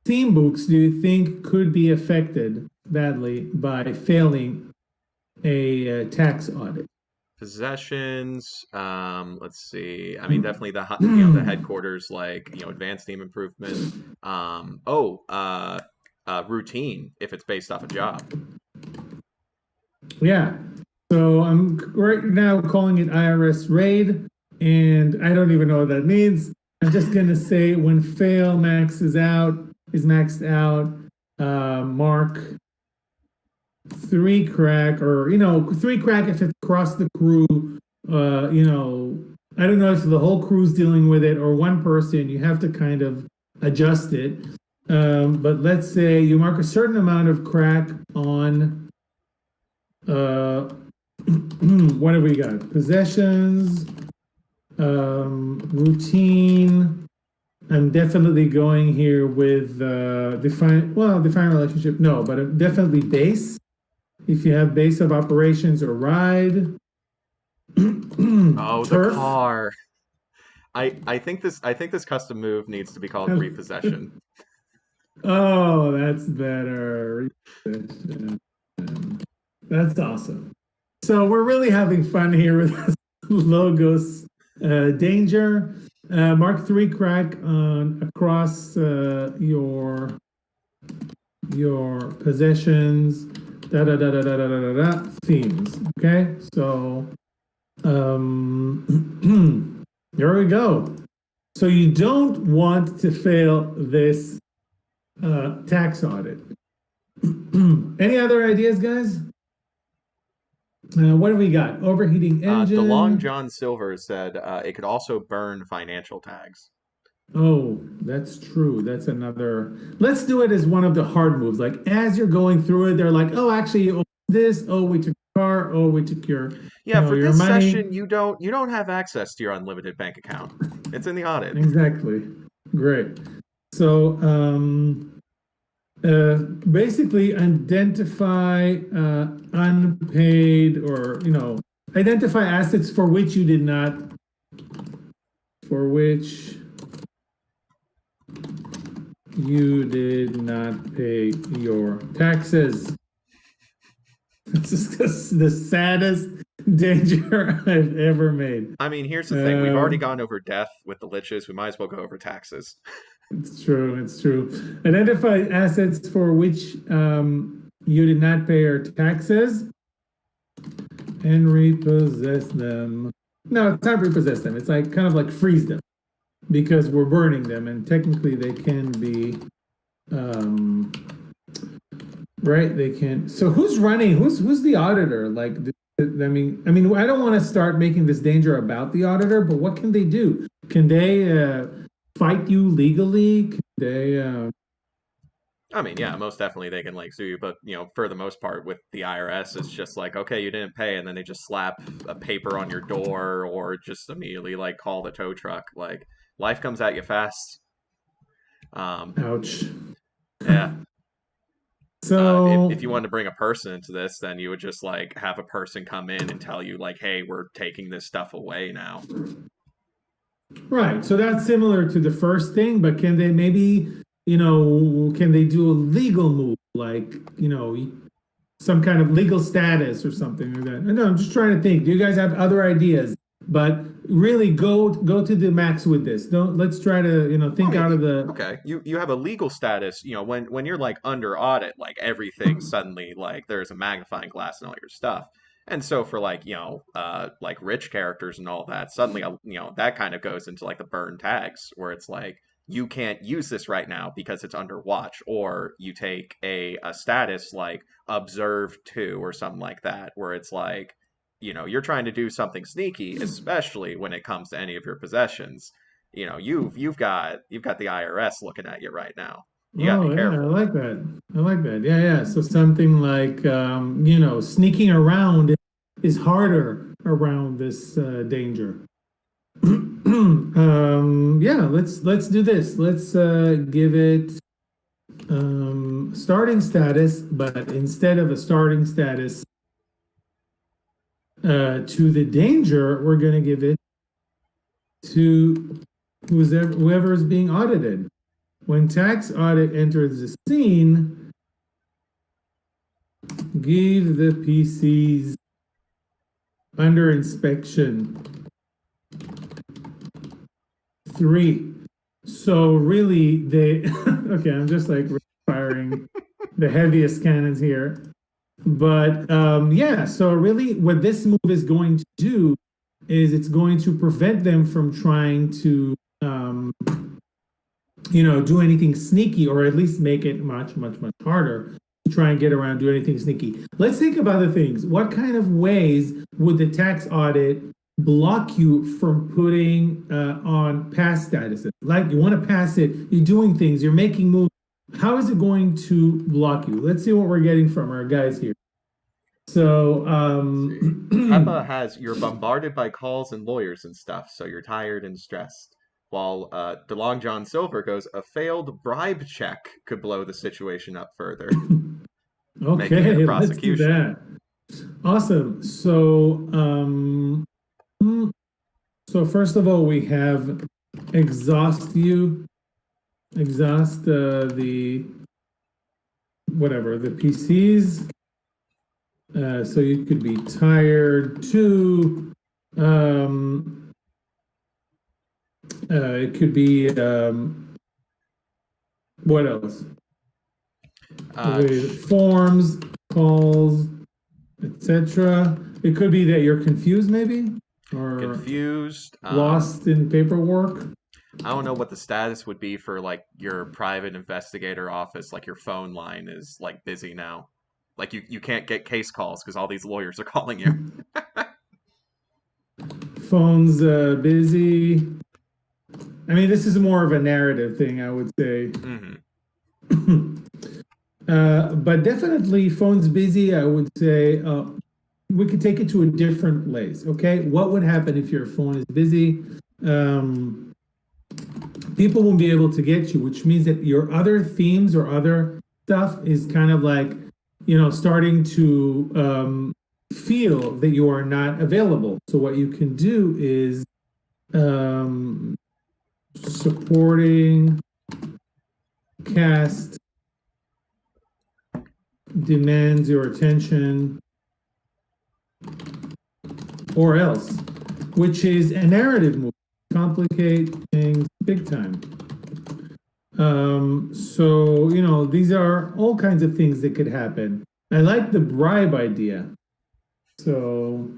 theme books do you think could be affected badly by failing a tax audit? Possessions. Let's see. I mean, definitely the headquarters, like advanced team improvement. Routine if it's based off a job. Yeah. So I'm right now calling it IRS raid, and I don't even know what that means. I'm just gonna say when fail is maxed out, mark three crack, or three crack if it's across the crew. I don't know if the whole crew's dealing with it or one person. You have to kind of adjust it. But let's say you mark a certain amount of crack on what have we got? Possessions, routine. I'm definitely going here with define relationship. No, but definitely base. If you have base of operations or ride, Oh, the turf. car. I think this custom move needs to be called repossession. Oh, that's better. That's awesome. So we're really having fun here with logos. Danger. Mark three crack on across your possessions. Da da da da da da da da themes. Okay, so here we go. So you don't want to fail this tax audit. Any other ideas, guys? What have we got? Overheating DeLong engine. John Silver said it could also burn financial tags. Oh, that's true. That's another. Let's do it as one of the hard moves. Like as you're going through it, they're like, "Oh, actually, you owe this. Oh, we took your car. Oh, we took Yeah, for your this money." session, you don't have access to your unlimited bank account. It's in the audit. Exactly. Great. So, basically, identify unpaid, or identify assets for which you did not pay your taxes. This is the danger I've ever made. I mean, here's the thing. We've already Um, gone over death with the liches. We might as well go over taxes. it's true. It's true. Identify assets for which you did not pay your taxes and repossess them. No, it's not repossess them. It's like kind of like freeze them because we're burning them, and technically they can be um, right. They can. So who's running? Who's the auditor? Like, I mean, I don't want to start making this danger about the auditor, but what can they do? Can they fight you legally? Can they? I mean, yeah, most definitely they can like sue you, but for the most part with the IRS, it's just like, okay, you didn't pay, and then they just slap a paper on your door or just immediately like call the tow truck. Like life comes at you fast. Um, Ouch. yeah. If So you wanted to bring a person into this, then you would just like have a person come in and tell you like, hey, we're taking this stuff away now. right. So that's similar to the first thing, but can they maybe, can they do a legal move like, some kind of legal status or something like that? No, I'm just trying to think. Do you guys have other ideas? But really go to the max with this. Don't let's try to, Well, I think mean, out of the okay, you have a legal status, when you're like under audit, like everything suddenly like there's a magnifying glass and all your stuff. And so for like, like rich characters and all that, suddenly that kind of goes into like the burn tags where it's like you can't use this right now because it's under watch, or you take a status like observed to or something like that, where it's like, you're trying to do something sneaky, especially when it comes to any of your possessions. You've got the IRS looking at you right now. You got to be Oh yeah, I careful. like that. I like that. Yeah, yeah. So something like sneaking around is harder around this danger. Yeah, let's do this. Let's give it starting status, but instead of a starting status to the danger, we're going to give it to whoever is being audited. When tax audit enters the scene, give the PCs under inspection 3. So really, they okay. I'm just like firing the heaviest cannons here, but yeah. So really, what this move is going to do is it's going to prevent them from trying to do anything sneaky, or at least make it much, much, much harder to try and get around, do anything sneaky. Let's think of other things. What kind of ways would the tax audit block you from putting on pass statuses? Like you want to pass it, you're doing things, you're making moves. How is it going to block you? Let's see what we're getting from our guys here. So, Let's see. Peppa has you're bombarded by calls and lawyers and stuff, so you're tired and stressed. While DeLong John Silver goes, a failed bribe check could blow the situation up further, making it a okay, let's do prosecution. that. Awesome. So, first of all, we have exhaust you, exhaust the whatever the PCs. So you could be tired too. It could be what else? Uh, With forms, calls, etc. It could be that you're confused, maybe, or Confused. lost in paperwork. I don't know what the status would be for like your private investigator office. Like your phone line is like busy now. Like you can't get case calls because all these lawyers are calling you. Phone's busy. I mean, this is more of a narrative thing, I would say. But definitely, phone's busy. I would say we could take it to a different place. Okay, what would happen if your phone is busy? People won't be able to get you, which means that your other themes or other stuff is kind of like, starting to feel that you are not available. So what you can do is supporting cast demands your attention or else, which is a narrative movie. Complicate things big time. So, these are all kinds of things that could happen. I like the bribe idea. So,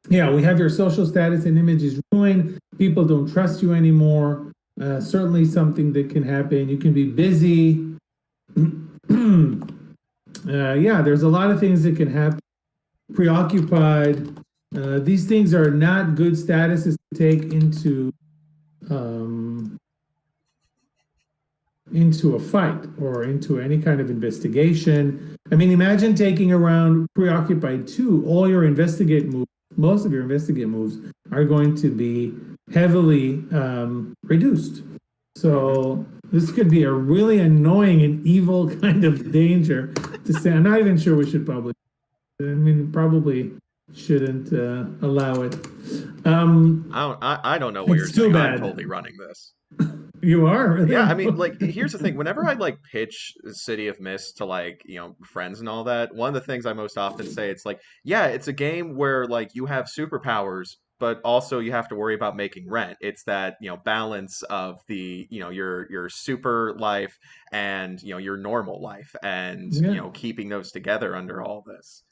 yeah, we have your social status and image is ruined. People don't trust you anymore. Certainly something that can happen. You can be busy. Yeah, there's a lot of things that can happen. Preoccupied. These things are not good statuses to take um, into a fight or into any kind of investigation. I mean, imagine taking around preoccupied too. All your investigate moves, most of your investigate moves are going to be heavily reduced. Hmm. So this could be a really annoying and evil kind of danger to say. I'm not even sure we should probably. I mean, probably shouldn't allow it. I don't know what you're It's too saying. I'm bad. totally running this. You are Yeah, I really. mean, like, here's the thing. Whenever I like pitch City of Mist to like, friends and all that, one of the things I most often say, it's like, yeah, it's a game where like you have superpowers, but also you have to worry about making rent. It's that, balance of the, your super life and, your normal life and, Yeah. keeping those together under all this.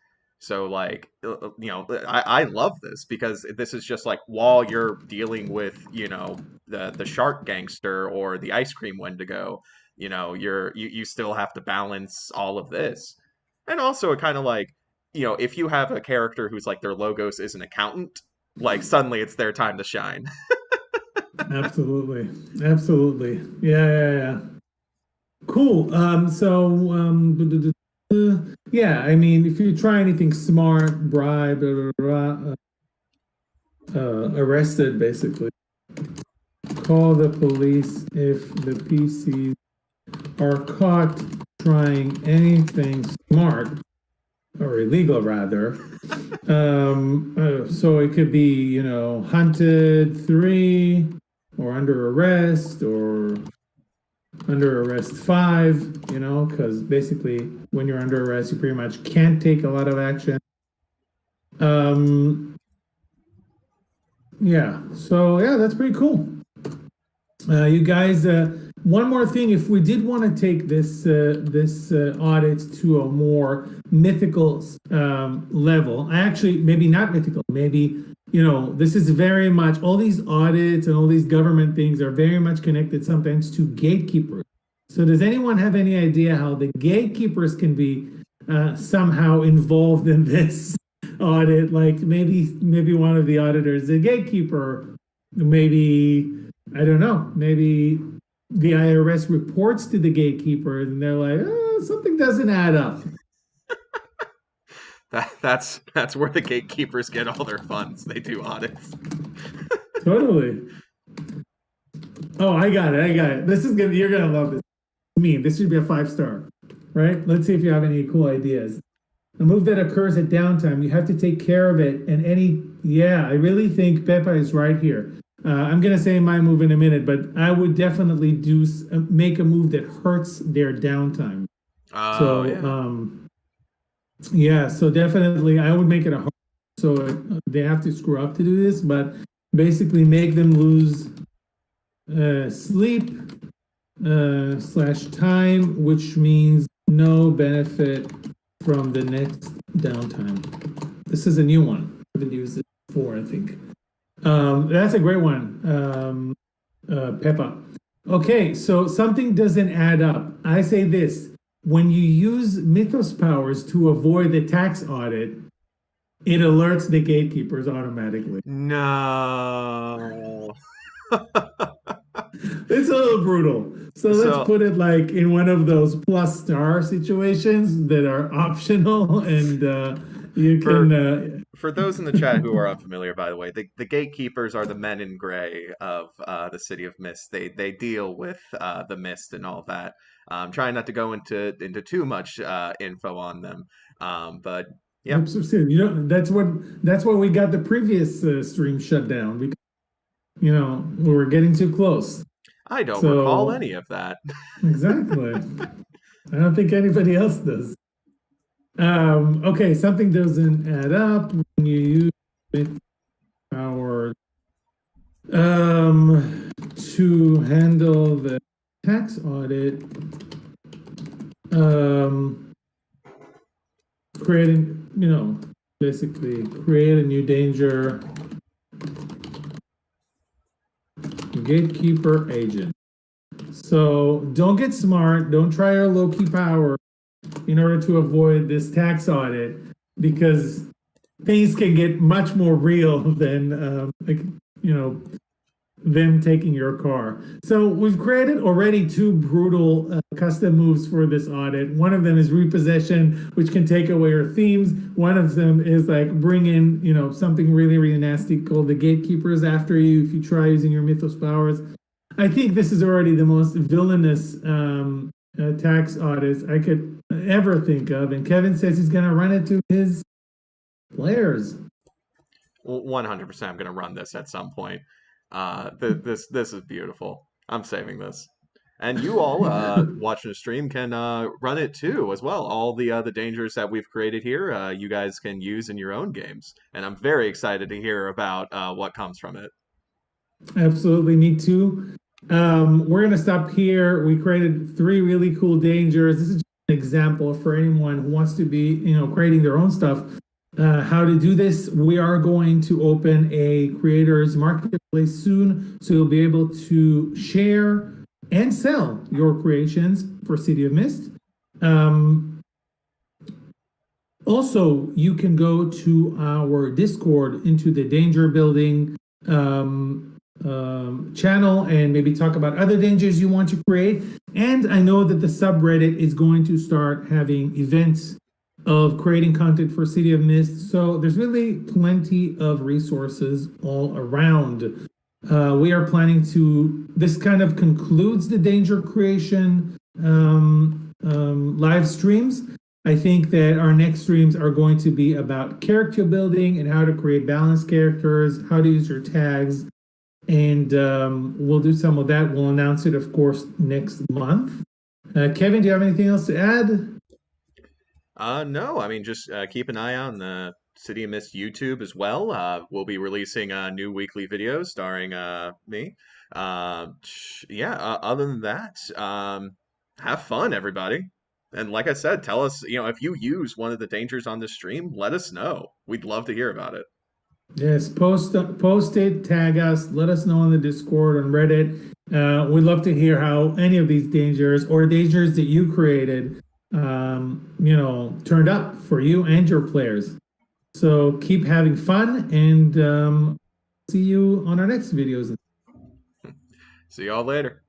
So like, I love this because this is just like while you're dealing with, the shark gangster or the ice cream Wendigo, you still have to balance all of this. And also it kind of like, if you have a character who's like their logos is an accountant, like suddenly it's their time to shine. Absolutely. Absolutely. Yeah, yeah, yeah. Cool. Yeah, I mean, if you try anything smart, bribe, blah, blah, blah, arrested, basically. Call the police if the PCs are caught trying anything smart or illegal, rather. So it could be, hunted three, or under arrest, or under arrest five, because basically when you're under arrest, you pretty much can't take a lot of action. Um, yeah, so yeah, that's pretty cool. You guys, one more thing, if we did want to take this audit to a more mythical level, actually, maybe not mythical, maybe this is very much all these audits and all these government things are very much connected sometimes to gatekeepers. So, does anyone have any idea how the gatekeepers can be somehow involved in this audit? Like maybe one of the auditors, the gatekeeper, maybe I don't know. Maybe the IRS reports to the gatekeepers and they're like, oh, something doesn't add up. That's where the gatekeepers get all their funds. They do audits. Totally. Oh, I got it. I got it. This is gonna, you're gonna love this. Me, this should be a 5 star, right? Let's see if you have any cool ideas. A move that occurs at downtime, you have to take care of it. And yeah, I really think Peppa is right here. I'm gonna say my move in a minute, but I would definitely make a move that hurts their downtime. Oh So, yeah. yeah, so definitely I would make it a hard, so they have to screw up to do this, but basically make them lose sleep slash time, which means no benefit from the next downtime. This is a new one. I haven't used it before, I think. That's a great one, Peppa. Okay, so something doesn't add up. I say this: when you use Mythos powers to avoid the tax audit, it alerts the gatekeepers automatically. No. It's a little brutal. So let's So put it like in one of those plus star situations that are optional, and you can. for for those in the chat who are unfamiliar, by the way, the gatekeepers are the men in gray of the city of Mist. They deal with the mist and all that. Trying not to go into too much info on them. But yeah, Oops, that's what we got the previous stream shut down because we were getting too close. I don't recall So any of that. exactly, I don't think anybody else does. Okay, something doesn't add up when you use. with our to handle the tax audit, creating, basically create a new danger, gatekeeper agent. So don't get smart. Don't try our low key power in order to avoid this tax audit, because things can get much more real than them taking your car. So we've created already two brutal custom moves for this audit. One of them is repossession, which can take away your themes. One of them is like bring in, something really, really nasty called the gatekeepers after you if you try using your mythos powers. I think this is already the most villainous tax audits I could ever think of. And Kevin says he's going to run it to his players. 100%. I'm gonna run this at some point. This is beautiful. I'm saving this. And you all watching the stream can run it too as well. All the dangers that we've created here, you guys can use in your own games. And I'm very excited to hear about what comes from it. Absolutely, me too. We're gonna stop here. We created three really cool dangers. This is just an example for anyone who wants to be, creating their own stuff. How to do this? We are going to open a creators marketplace soon, so you'll be able to share and sell your creations for City of Mist. Also, you can go to our Discord into the danger building channel and maybe talk about other dangers you want to create. And I know that the subreddit is going to start having events of creating content for City of Mist. So there's really plenty of resources all around. We are planning to, this kind of concludes the danger creation live streams. I think that our next streams are going to be about character building and how to create balanced characters, how to use your tags, and we'll do some of that. We'll announce it, of course, next month. Kevin, do you have anything else to add? No, I mean, just keep an eye on the City of Mist YouTube as well. We'll be releasing new weekly videos starring me. Yeah, other than that, have fun, everybody. And like I said, tell us, if you use one of the dangers on the stream, let us know. We'd love to hear about it. Yes, post it, tag us, let us know on the Discord, on Reddit. We'd love to hear how any of these dangers or dangers that you created, turned up for you and your players. So keep having fun, and see you on our next videos. See y'all later.